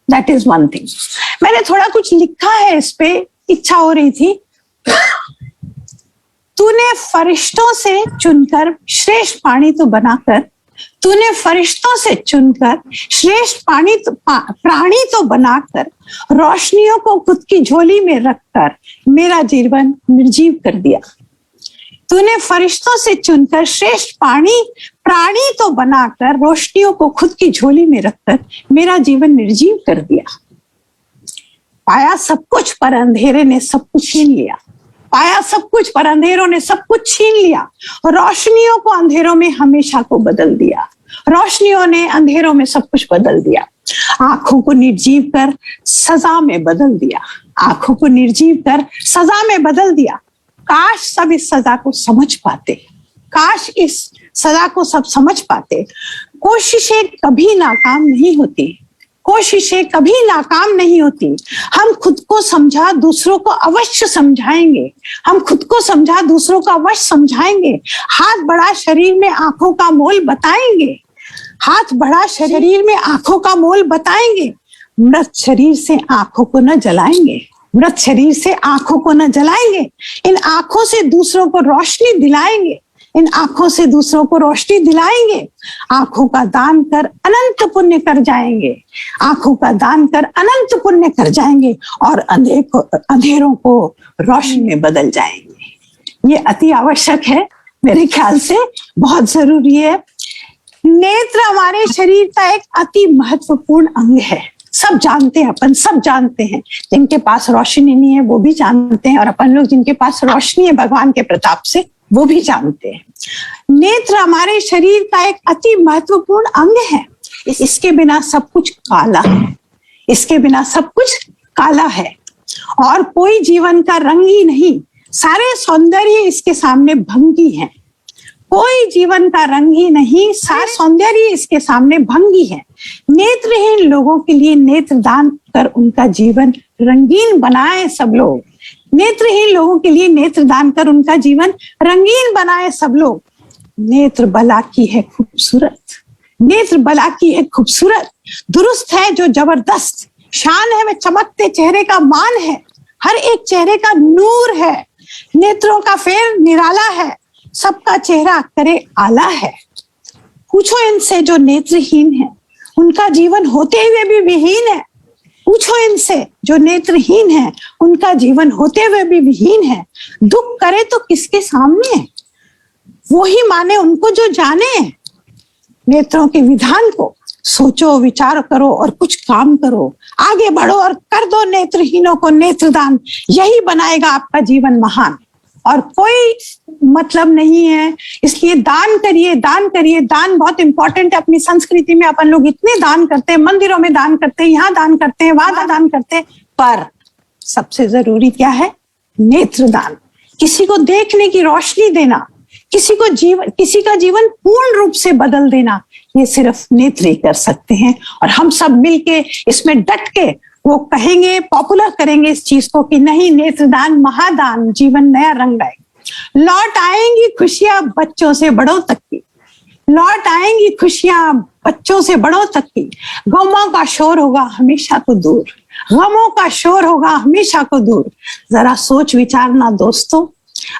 That is one thing. मैंने थोड़ा कुछ लिखा है इस पे, इच्छा हो रही थी। तूने फरिश्तों से चुनकर श्रेष्ठ पानी तो बनाकर, तूने फरिश्तों से चुनकर श्रेष्ठ प्राणी तो बनाकर, रोशनियों को खुद की झोली में रखकर मेरा जीवन निर्जीव कर दिया। तूने फरिश्तों से चुनकर श्रेष्ठ प्राणी तो बनाकर, रोशनियों को खुद की झोली में रखकर मेरा जीवन निर्जीव कर दिया। पाया सब कुछ पर अंधेरे ने सब कुछ छीन लिया। पाया सब कुछ पर अंधेरों ने सब कुछ छीन लिया। रोशनियों को अंधेरों में हमेशा को बदल दिया। रोशनियों ने अंधेरों में सब कुछ बदल दिया। आंखों को निर्जीव कर सजा में बदल दिया। आंखों को निर्जीव कर सजा में बदल दिया। काश सब इस सजा को समझ पाते, काश इस सजा को सब समझ पाते। कोशिशें कभी नाकाम नहीं होती, कोशिशें कभी नाकाम नहीं होती। हम खुद को समझा दूसरों को अवश्य समझाएंगे, हम खुद को समझा दूसरों को अवश्य समझाएंगे। हाथ बढ़ा शरीर में आंखों का मोल बताएंगे, हाथ बढ़ा शरीर में आंखों का मोल बताएंगे। मृत शरीर से आंखों को न जलाएंगे, मृत शरीर से आंखों को न जलाएंगे। इन आंखों से दूसरों को रोशनी दिलाएंगे, इन आंखों से दूसरों को रोशनी दिलाएंगे। आंखों का दान कर अनंत पुण्य कर जाएंगे, आंखों का दान कर अनंत पुण्य कर जाएंगे और अंधेरों को रोशनी में बदल जाएंगे। ये अति आवश्यक है, मेरे ख्याल से बहुत जरूरी है। नेत्र हमारे शरीर का एक अति महत्वपूर्ण अंग है। सब जानते हैं, अपन सब जानते हैं। जिनके पास रोशनी नहीं है वो भी जानते हैं, और अपन लोग जिनके पास रोशनी है भगवान के प्रताप से वो भी जानते हैं। नेत्र हमारे शरीर का एक अति महत्वपूर्ण अंग है। इसके बिना सब कुछ काला है, इसके बिना सब कुछ काला है और कोई जीवन का रंग ही नहीं। सारे सौंदर्य इसके सामने भंगी है, कोई जीवन का रंग ही नहीं, सारे सौंदर्य इसके सामने भंगी है। नेत्रहीन लोगों के लिए नेत्र दान कर उनका जीवन रंगीन बनाए सब लोग। नेत्रहीन लोगों के लिए नेत्र दान कर उनका जीवन रंगीन बनाए सब लोग। नेत्र बला की है खूबसूरत, नेत्र बला की है खूबसूरत, दुरुस्त है जो जबरदस्त, शान है वह चमकते चेहरे का मान है, हर एक चेहरे का नूर है। नेत्रों का फेर निराला है, सबका चेहरा करे आला है। पूछो इनसे जो नेत्रहीन है, उनका जीवन होते हुए भी विहीन है। पूछो इनसे जो नेत्रहीन है, उनका जीवन होते हुए भी विहीन है। दुख करे तो किसके सामने, वो ही माने उनको जो जाने। नेत्रों के विधान को सोचो, विचार करो और कुछ काम करो। आगे बढ़ो और कर दो नेत्रहीनों को नेत्रदान, यही बनाएगा आपका जीवन महान। और कोई मतलब नहीं है, इसलिए दान करिए, दान करिए। दान बहुत इंपॉर्टेंट है। अपनी संस्कृति में अपन लोग इतने दान करते हैं, मंदिरों में दान करते हैं, यहाँ दान करते हैं, वहां दान करते हैं, पर सबसे जरूरी क्या है? नेत्रदान। किसी को देखने की रोशनी देना, किसी का जीवन पूर्ण रूप से बदल देना, ये सिर्फ नेत्र ही कर सकते हैं। और हम सब मिलके इसमें डट के वो कहेंगे, पॉपुलर करेंगे इस चीज को कि नहीं, नेत्रदान महादान, जीवन नया रंग लाएगा। लौट आएंगी खुशियां बच्चों से बड़ों तक की, लौट आएंगी खुशियां बच्चों से बड़ों तक की। गमों का शोर होगा हमेशा को दूर, गमों का शोर होगा हमेशा को दूर। जरा सोच विचारना दोस्तों,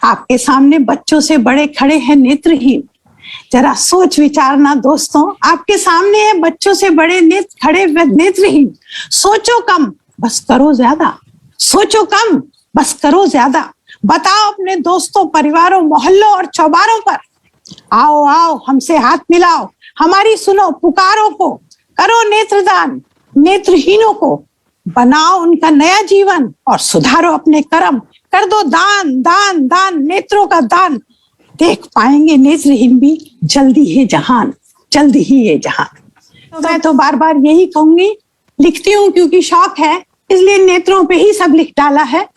आपके सामने बच्चों से बड़े खड़े हैं नेत्रहीन, जरा सोच विचारना दोस्तों, आपके सामने है बच्चों से बड़े खड़े नेत्रहीन। सोचो कम बस करो ज्यादा, सोचो कम बस करो ज्यादा। बताओ अपने दोस्तों, परिवारों, मोहल्लों और चौबारों पर, आओ आओ हमसे हाथ मिलाओ, हमारी सुनो पुकारों को, करो नेत्रदान नेत्रहीनों को, बनाओ उनका नया जीवन और सुधारो अपने कर्म। कर दो दान दान दान नेत्रों का दान, देख पाएंगे नेत्रहीन भी जल्दी ही जहान, जल्दी ही ये जहान। तो मैं तो बार बार यही कहूंगी, लिखती हूँ क्योंकि शौक है, इसलिए नेत्रों पे ही सब लिख डाला है।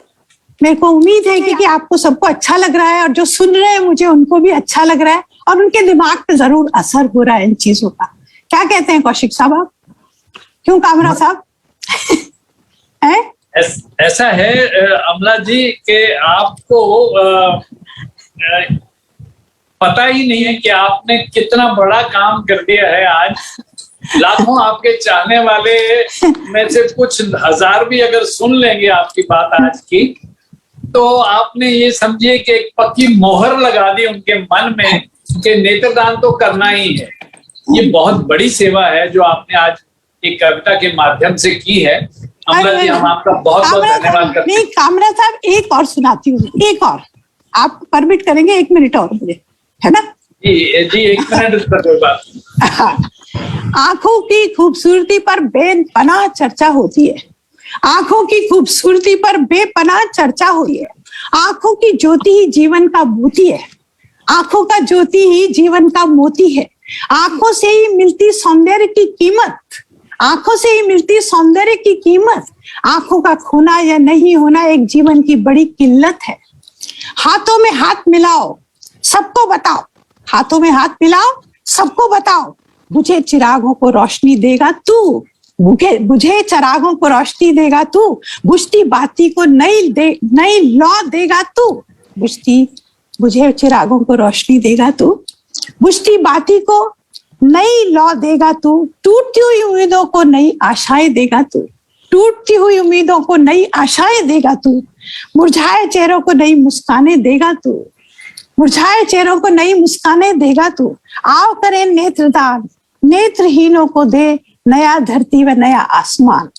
मेरे को उम्मीद है कि आपको सबको अच्छा लग रहा है, और जो सुन रहे हैं मुझे उनको भी अच्छा लग रहा है, और उनके दिमाग पे जरूर असर हो रहा है इन चीजों का। क्या कहते हैं कौशिक साहब आप? क्यों कामरा साहब? ऐसा है अमला जी कि आपको पता ही नहीं है कि आपने कितना बड़ा काम कर दिया है आज। लाखों आपके चाहने वाले में से कुछ हजार भी अगर सुन लेंगे आपकी बात आज की, तो आपने ये समझिए कि एक पक्की मोहर लगा दी उनके मन में कि नेत्रदान तो करना ही है। ये बहुत बड़ी सेवा है जो आपने आज एक कविता के माध्यम से की है। अमला जी, हम आपका बहुत बहुत धन्यवाद करते हैं। नहीं कामरा साहब, एक और सुनाती हूँ, एक और आप परमिट करेंगे? 1 मिनट और मुझे, है ना? जी 1 मिनट उसका कोई बात नहीं। आंखों की खूबसूरती पर बेपनाह चर्चा होती है, आंखों की खूबसूरती पर बेपनाह चर्चा होती है। आंखों की ज्योति ही जीवन का मोती है, आंखों का ज्योति ही जीवन का मोती है। आंखों से ही मिलती सौंदर्य की कीमत, आंखों से ही मिलती सौंदर्य की कीमत। आंखों का खोना या नहीं होना एक जीवन की बड़ी किल्लत है। हाथों में हाथ मिलाओ सबको बताओ, हाथों में हाथ मिलाओ सबको बताओ, बुझे चिरागों को रोशनी देगा तू, बुझे चिरागों को रोशनी देगा तू, बुझती बाती को नई लौ देगा तू, बुझे चिरागों को रोशनी देगा तू, बुझती बाती को नई लौ देगा तू, टूटती हुई उम्मीदों को नई आशाएं देगा तू, टूटती हुई उम्मीदों को नई आशाएं देगा तू, मुरझाए चेहरों को नई मुस्कानें देगा तू, मुरझाए चेहरों को नई मुस्कानें देगा तू। आओ करें नेत्रदान, नेत्रहीनों को दे नया धरती व नया आसमान।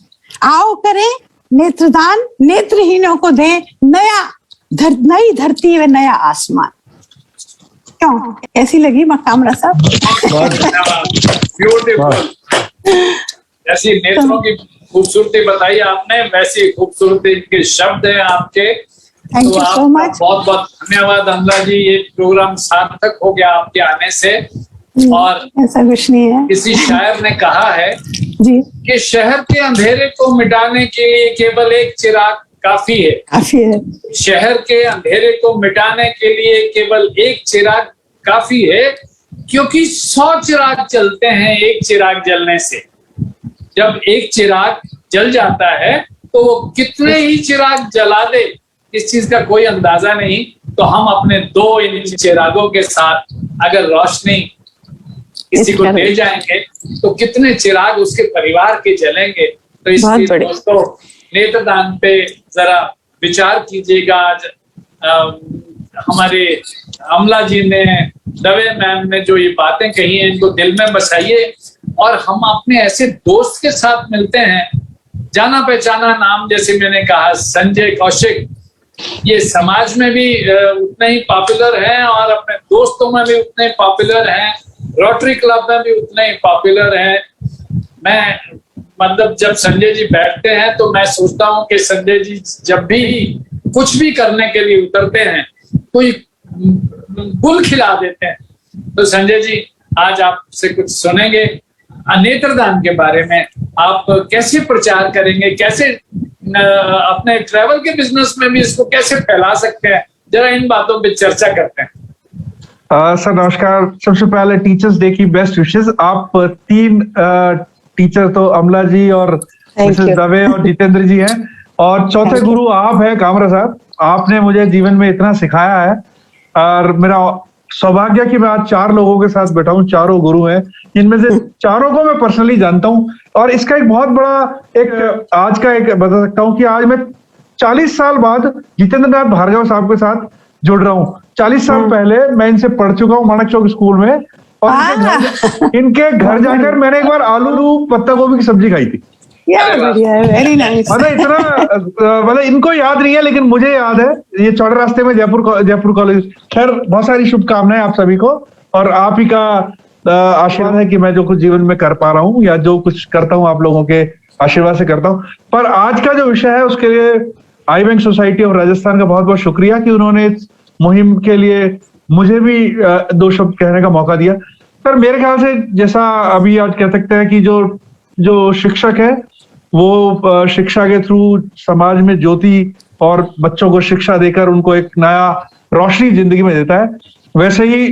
आओ करें नेत्रदान, नेत्रहीनों को दे नई धरती व नया आसमान। क्यों, कैसी लगी कामरा साहब? ब्यूटीफुल। जैसी नेत्रों की खूबसूरती बताई आपने, वैसी खूबसूरती के शब्द हैं आपके। Thank you so much. बहुत बहुत धन्यवाद अमला जी, ये प्रोग्राम सार्थक हो गया आपके आने से। और ऐसा कुछ नहीं है। किसी शायर ने कहा है जी कि शहर के अंधेरे को मिटाने के लिए केवल एक चिराग काफी है, काफी है। शहर के अंधेरे को मिटाने के लिए केवल एक चिराग काफी है, क्योंकि 100 चिराग चलते हैं एक चिराग जलने से। जब एक चिराग जल जाता है तो वो कितने ही चिराग जला दे, इस चीज का कोई अंदाजा नहीं। तो हम अपने 2 इन चिरागों के साथ अगर रोशनी किसी को दे जाएंगे तो कितने चिराग उसके परिवार के जलेंगे। तो इसलिए दोस्तों, नेत्रदान पे जरा विचार कीजिएगा। आज हमारे अमला जी ने, दवे मैम ने जो ये बातें कही हैं, इनको दिल में बसाइए। और हम अपने ऐसे दोस्त के साथ मिलते हैं, जाना पहचाना नाम, जैसे मैंने कहा संजय कौशिक, ये समाज में भी उतने ही पॉपुलर हैं और अपने दोस्तों में भी उतने पॉपुलर हैं, रोटरी क्लब में भी उतने ही पॉपुलर हैं। मैं मतलब जब संजय जी बैठते हैं तो मैं सोचता हूँ कि संजय जी जब भी कुछ भी करने के लिए उतरते हैं कोई गुल खिला देते हैं। तो संजय जी, आज आपसे कुछ सुनेंगे नेत्रदान के बारे में। आप कैसे प्रचार करेंगे, कैसे अपने ट्रैवल के बिजनेस में भी इसको कैसे फैला सकते हैं, जरा इन बातों पे चर्चा करते हैं। सर नमस्कार। सबसे पहले टीचर्स डे की बेस्ट विशेस। आप 3 टीचर तो अमला जी और मिसेस दवे और जितेंद्र जी हैं, और चौथे गुरु आप हैं कामरा साहब। आपने मुझे जीवन में इतना सिखाया है, और मेरा सौभाग्य कि मैं आज 4 लोगों के साथ बैठा हूँ, चारों गुरु हैं, जिनमें से 4 को मैं पर्सनली जानता हूँ। और इसका एक बहुत बड़ा आज का एक बता सकता हूँ कि आज मैं 40 साल बाद जितेंद्र नाथ भार्गव साहब के साथ जुड़ रहा हूँ। 40 साल पहले मैं इनसे पढ़ चुका हूँ माणक चौक स्कूल में, और इनके घर जाकर मैंने एक बार आलू पत्ता गोभी की सब्जी खाई थी। Very nice. मतलब इतना मतलब इनको याद नहीं है लेकिन मुझे याद है। ये चौड़े रास्ते में जयपुर कॉलेज। खैर बहुत सारी शुभकामनाएं आप सभी को, और आप ही का आशीर्वाद है कि मैं जो कुछ जीवन में कर पा रहा हूँ या जो कुछ करता हूँ आप लोगों के आशीर्वाद से करता हूँ। पर आज का जो विषय है उसके लिए आई बैंक सोसाइटी ऑफ राजस्थान का बहुत बहुत शुक्रिया कि उन्होंने इस मुहिम के लिए मुझे भी 2 शब्द कहने का मौका दिया। पर मेरे ख्याल से जैसा अभी आज कह सकते हैं कि जो शिक्षक है वो शिक्षा के थ्रू समाज में ज्योति और बच्चों को शिक्षा देकर उनको एक नया रोशनी जिंदगी में देता है, वैसे ही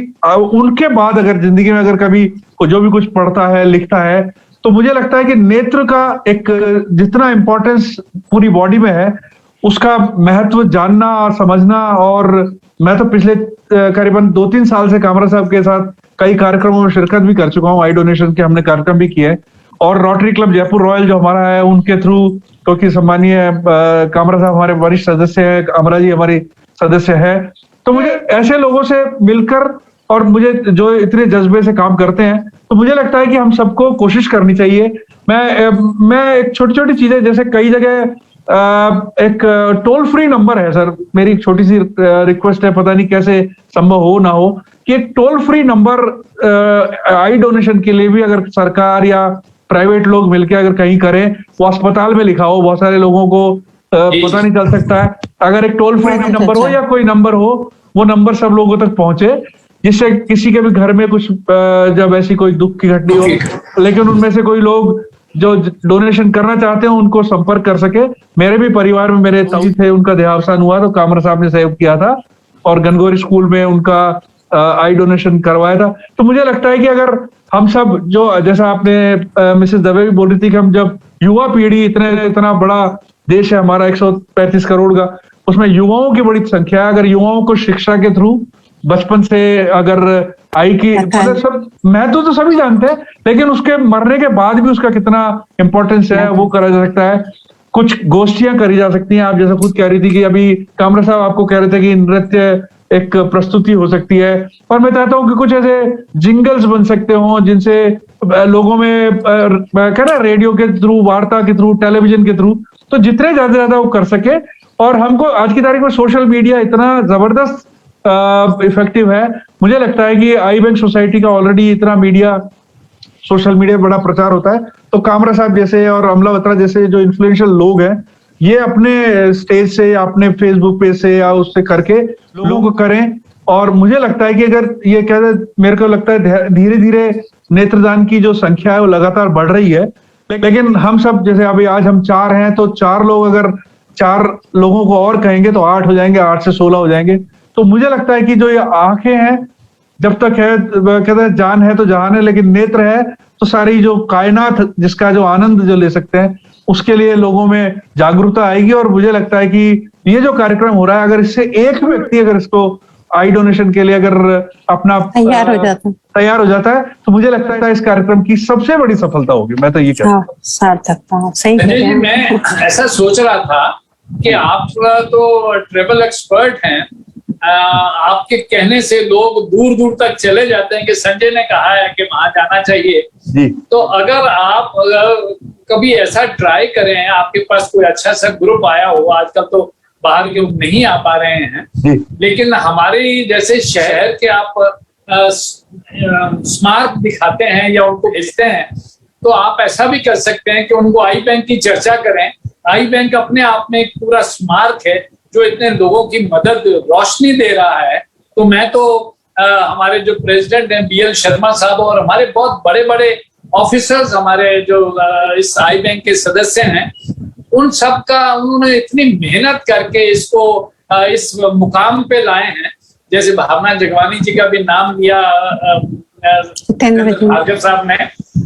उनके बाद अगर जिंदगी में अगर कभी जो भी कुछ पढ़ता है लिखता है तो मुझे लगता है कि नेत्र का एक जितना इंपॉर्टेंस पूरी बॉडी में है उसका महत्व जानना और समझना। और मैं तो पिछले करीबन 2-3 साल से कामरा साहब के साथ कई कार्यक्रमों में शिरकत भी कर चुका हूँ। आई डोनेशन के हमने कार्यक्रम भी किए, और रोटरी क्लब जयपुर रॉयल जो हमारा है उनके थ्रू, क्योंकि सम्मानीय कामरा साहब हमारे वरिष्ठ सदस्य है, अमरा जी हमारी सदस्य है, तो मुझे ऐसे लोगों से मिलकर और मुझे जो इतने जज्बे से काम करते हैं तो मुझे लगता है कि हम सबको कोशिश करनी चाहिए। मैं एक छोटी छोटी चीजें, जैसे कई जगह एक टोल फ्री नंबर है सर, मेरी एक छोटी सी रिक्वेस्ट है, पता नहीं कैसे संभव हो ना हो, कि एक टोल फ्री नंबर आई डोनेशन के लिए भी अगर सरकार या प्राइवेट लोग मिलकर अगर कहीं करें, वो अस्पताल में लिखा हो, बहुत सारे लोगों को पता नहीं चल सकता है। अगर एक टोल फ्री नंबर हो या कोई नंबर हो, वो नंबर सब लोगों तक पहुंचे, जिससे किसी के भी घर में कुछ जब ऐसी कोई दुख की घटना हो, लेकिन उनमें से कोई लोग जो डोनेशन करना चाहते हैं उनको संपर्क कर सके। मेरे भी परिवार में मेरे ताऊ थे, उनका देहावसान हुआ तो कामरा साहब ने सहयोग किया था और गनगौरी स्कूल में उनका आई डोनेशन करवाया था। तो मुझे लगता है कि अगर हम सब जो, जैसा आपने मिसेस दवे भी बोल रही थी कि हम जब युवा पीढ़ी, इतना बड़ा देश है हमारा 135 करोड़ का, उसमें युवाओं की बड़ी संख्या है। अगर युवाओं को शिक्षा के थ्रू बचपन से अगर आई की मतलब सब महत्व तो सभी जानते हैं, लेकिन उसके मरने के बाद भी उसका कितना इंपॉर्टेंस है वो करा जा सकता है। कुछ गोष्ठियां करी जा सकती हैं। आप जैसे खुद कह रही थी कि अभी कामरा साहब आपको कह रहे थे कि नृत्य एक प्रस्तुति हो सकती है, और मैं चाहता हूं कि कुछ ऐसे जिंगल्स बन सकते हो जिनसे लोगों में क्या ना, रेडियो के थ्रू, वार्ता के थ्रू, टेलीविजन के थ्रू, तो जितने ज्यादा वो कर सके। और हमको आज की तारीख में सोशल मीडिया इतना जबरदस्त इफेक्टिव है, मुझे लगता है कि आई बैंक सोसाइटी का ऑलरेडी इतना मीडिया, सोशल मीडिया बड़ा प्रचार होता है, तो कामरा साहब जैसे और अमला बत्रा जैसे जो इन्फ्लुएंशियल लोग हैं, ये अपने स्टेज से या अपने फेसबुक पेज से या उससे करके लोगों को करें। और मुझे लगता है कि अगर ये कहते, मेरे को लगता है धीरे धीरे नेत्रदान की जो संख्या है वो लगातार बढ़ रही है, लेकिन हम सब जैसे अभी आज हम 4 हैं, तो 4 लोग अगर 4 लोगों को और कहेंगे तो 8 हो जाएंगे, 8 से 16 हो जाएंगे। तो मुझे लगता है कि जो ये आंखें हैं, जब तक है कहते हैं जान है तो जहान है, लेकिन नेत्र है तो सारी जो कायनात जिसका जो आनंद जो ले सकते हैं, उसके लिए लोगों में जागरूकता आएगी। और मुझे लगता है कि ये जो कार्यक्रम हो रहा है, अगर इससे एक व्यक्ति अगर इसको आई डोनेशन के लिए अगर अपना तैयार हो जाता है तो मुझे लगता है इस कार्यक्रम की सबसे बड़ी सफलता होगी। मैं तो ये कहता हूँ सार्थकता। सही जी, मैं ऐसा सोच रहा था कि आप तो ट्रेवल एक्सपर्ट हैं, आपके कहने से लोग दूर दूर तक चले जाते हैं कि संजय ने कहा है कि वहां जाना चाहिए जी। तो अगर आप कभी ऐसा ट्राई करें, आपके पास कोई अच्छा सा ग्रुप आया हो, आजकल तो बाहर के नहीं आ पा रहे हैं जी, लेकिन हमारे जैसे शहर के आप स्मारक दिखाते हैं या उनको भेजते हैं, तो आप ऐसा भी कर सकते हैं कि उनको आई बैंक की चर्चा करें। आई बैंक अपने आप में एक पूरा स्मारक है जो इतने लोगों की मदद, रोशनी दे रहा है। तो मैं तो हमारे जो प्रेसिडेंट हैं BL शर्मा साहब और हमारे बहुत बड़े बड़े ऑफिसर्स, हमारे जो इस आई बैंक के सदस्य हैं, उन सब का उन्होंने इतनी मेहनत करके इसको इस मुकाम पे लाए हैं। जैसे भावना जगवानी जी का भी नाम लिया भार्गव साहब ने,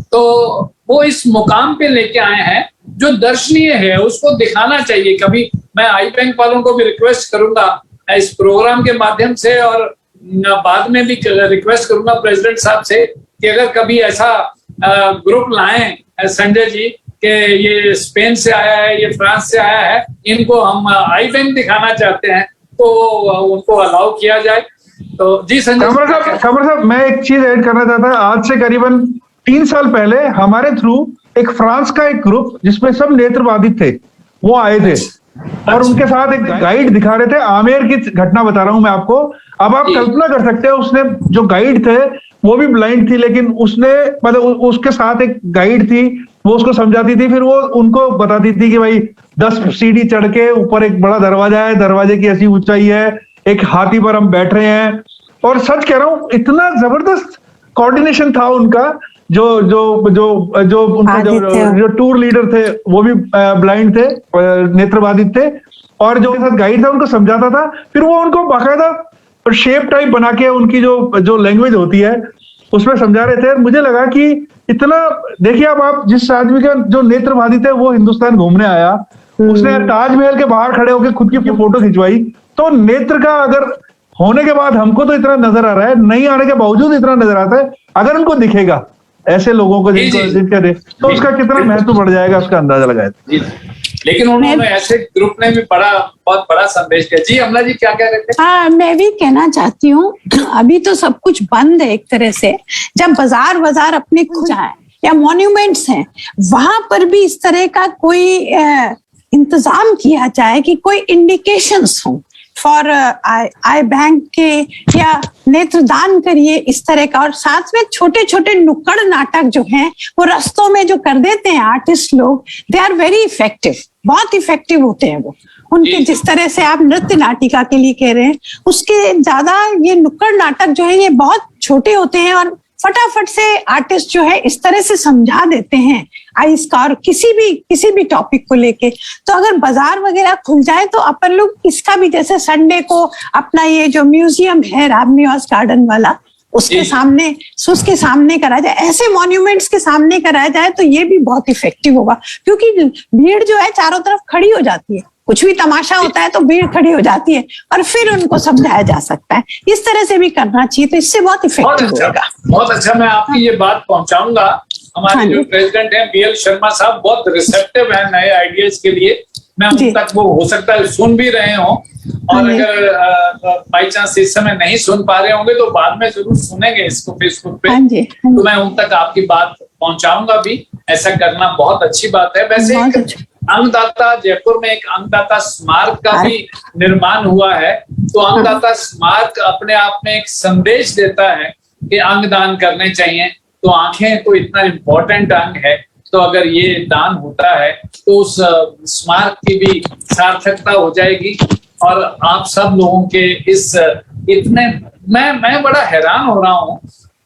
तो वो इस मुकाम पे लेके आए हैं जो दर्शनीय है, उसको दिखाना चाहिए। कभी मैं आई बैंक वालों को भी रिक्वेस्ट करूंगा इस प्रोग्राम के माध्यम से, और बाद में भी रिक्वेस्ट करूंगा प्रेसिडेंट साहब से कि अगर कभी ऐसा ग्रुप लाएं संजय जी कि ये स्पेन से आया है, ये फ्रांस से आया है, इनको हम आई बैंक दिखाना चाहते हैं, तो उनको अलाउ किया जाए। तो जी संजय साहब मैं एक चीज ऐड करना चाहता हूँ। आज से करीबन 3 साल पहले हमारे थ्रू एक फ्रांस का एक ग्रुप जिसमें सब नेत्रबाधित थे वो आए थे और उनके साथ एक गाइड दिखा रहे थे। आमेर की घटना बता रहा हूं मैं आपको। अब आप कल्पना कर सकते हो, उसने जो गाइड थे वो भी ब्लाइंड थी, लेकिन उसने मतलब उसके साथ एक गाइड थी, वो उसको समझाती थी, फिर वो उनको बताती थी कि भाई 10 सीढ़ी चढ़ के ऊपर एक बड़ा दरवाजा है, दरवाजे की ऐसी ऊंचाई है, एक हाथी पर हम बैठ रहे हैं। और सच कह रहा हूं, इतना जबरदस्त कोऑर्डिनेशन था उनका। जो जो जो जो उनका जो टूर लीडर थे वो भी ब्लाइंड थे, नेत्रबाधित थे, और जो उनके साथ गाइड था उनको समझाता था। फिर वो उनको बाकायदा शेप टाइप बना के उनकी जो लैंग्वेज होती है उसमें समझा रहे थे। मुझे लगा कि इतना, देखिए अब आप जिस आदमी का जो नेत्रबाधित है वो हिंदुस्तान घूमने आया, उसने ताजमहल के बाहर खड़े होकर खुद की फोटो खिंचवाई। तो नेत्र का अगर होने के बाद हमको तो इतना नजर आ रहा है, नहीं आने के बावजूद इतना नजर आता है, अगर उनको दिखेगा ऐसे लोगों को जिनका तो उसका कितना महत्व बढ़ जाएगा, उसका अंदाजा लगाया। लेकिन उन्होंने ऐसे ग्रुप ने भी बहुत बड़ा संदेश दिया। जी अमला जी क्या कह रहे थे? हाँ, मैं भी कहना चाहती हूँ, अभी तो सब कुछ बंद है एक तरह से। जब बाजार अपने खुल जाए या मॉन्यूमेंट्स हैं, वहां पर भी इस तरह का कोई इंतजाम किया जाए कि कोई इंडिकेशंस हो फॉर आई बैंक के, या नेत्रदान करिए इस तरह का। और साथ में छोटे छोटे नुक्कड़ नाटक जो हैं वो रस्तों में जो कर देते हैं आर्टिस्ट लोग, दे आर वेरी इफेक्टिव, बहुत इफेक्टिव होते हैं वो। उनके जिस तरह से आप नृत्य नाटिका के लिए कह रहे हैं, उसके ज्यादा ये नुक्कड़ नाटक जो है ये बहुत छोटे होते हैं और फटाफट से आर्टिस्ट जो है इस तरह से समझा देते हैं आइस का और किसी भी टॉपिक को लेके। तो अगर बाजार वगैरह खुल जाए तो अपन लोग इसका भी, जैसे संडे को अपना ये जो म्यूजियम है राम निवास गार्डन वाला, उसके सामने कराया जाए, ऐसे मॉन्यूमेंट्स के सामने कराया जाए तो ये भी बहुत इफेक्टिव होगा। क्योंकि भीड़ जो है चारों तरफ खड़ी हो जाती है, कुछ भी तमाशा होता है तो भीड़ खड़ी हो जाती है और फिर उनको समझाया जा सकता है। इस तरह से भी करना चाहिए, तो इससे बहुत इफेक्टिव होगा। बहुत अच्छा, मैं आपकी ये बात पहुंचाऊंगा। हमारे जो प्रेसिडेंट हैं BL शर्मा साहब बहुत रिसेप्टिव हैं नए आइडियाज के लिए। मैं उन तक वो हो सकता है सुन भी रहे हों, और अगर बाई चांस इस समय नहीं सुन पा रहे होंगे तो बाद में जरूर सुनेंगे इसको फेसबुक पे। तो मैं उन तक आपकी बात पहुंचाऊंगा भी। ऐसा करना बहुत अच्छी बात है। वैसे अंगदाता, जयपुर में एक अंगदाता स्मारक का भी निर्माण हुआ है। तो अंगदाता स्मारक अपने आप में एक संदेश देता है कि अंगदान करने चाहिए। तो आंखें तो इतना इम्पोर्टेंट अंग है, तो अगर ये दान होता है तो उस स्मारक की भी सार्थकता हो जाएगी। और आप सब लोगों के इस इतने, मैं बड़ा हैरान हो रहा हूँ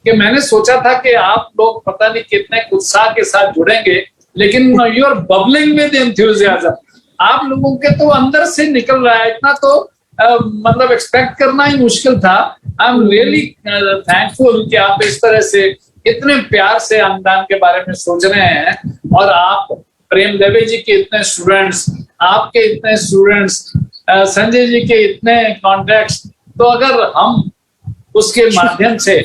कि मैंने सोचा था कि आप लोग पता नहीं कितने उत्साह के साथ जुड़ेंगे, लेकिन you are bubbling with enthusiasm. आप लोगों के तो अंदर से निकल रहा है, इतना तो मतलब एक्सपेक्ट करना ही मुश्किल था। आई एम रियली थैंकफुल कि आप इस तरह से इतने प्यार से अंगदान के बारे में सोच रहे हैं। और आप प्रेम देवी जी के इतने स्टूडेंट्स, आपके इतने स्टूडेंट्स, संजय जी के इतने कॉन्टैक्ट्स, तो अगर हम उसके माध्यम से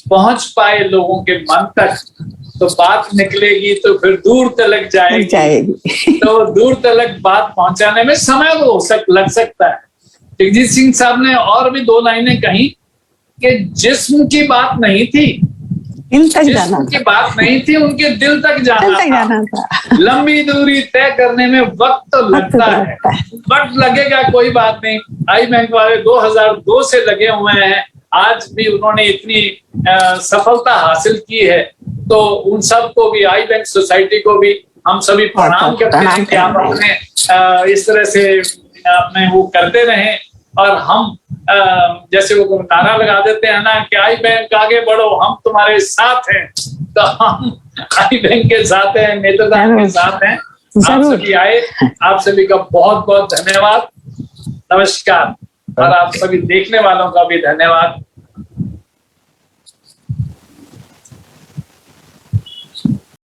पहुंच पाए लोगों के मन तक तो बात निकलेगी, तो फिर दूर तलक जाएगी। तो दूर तलक बात पहुंचाने में समय तो लग सकता है। जगजीत सिंह साहब ने और भी 2 लाइनें कही कि जिस्म की बात नहीं थी, जिस्म की बात नहीं थी, उनके दिल तक जाना था। लंबी दूरी तय करने में वक्त तो लगता है, वक्त लगेगा, कोई बात नहीं। आई बैंक वाले 2002 से लगे हुए हैं, आज भी उन्होंने इतनी सफलता हासिल की है। तो उन सब को भी, आई बैंक सोसाइटी को भी हम सभी प्रणाम करते हैं कि आप अपने इस तरह से अपने वो करते रहें। और हम जैसे वो नारा लगा देते हैं ना कि आई बैंक आगे बढ़ो, हम तुम्हारे साथ हैं, तो हम आई बैंक के साथ हैं, नेत्रदान के साथ हैं। आप सभी आए, आप सभी का बहुत बहुत धन्यवाद, नमस्कार। और आप सभी देखने वालों का भी धन्यवाद।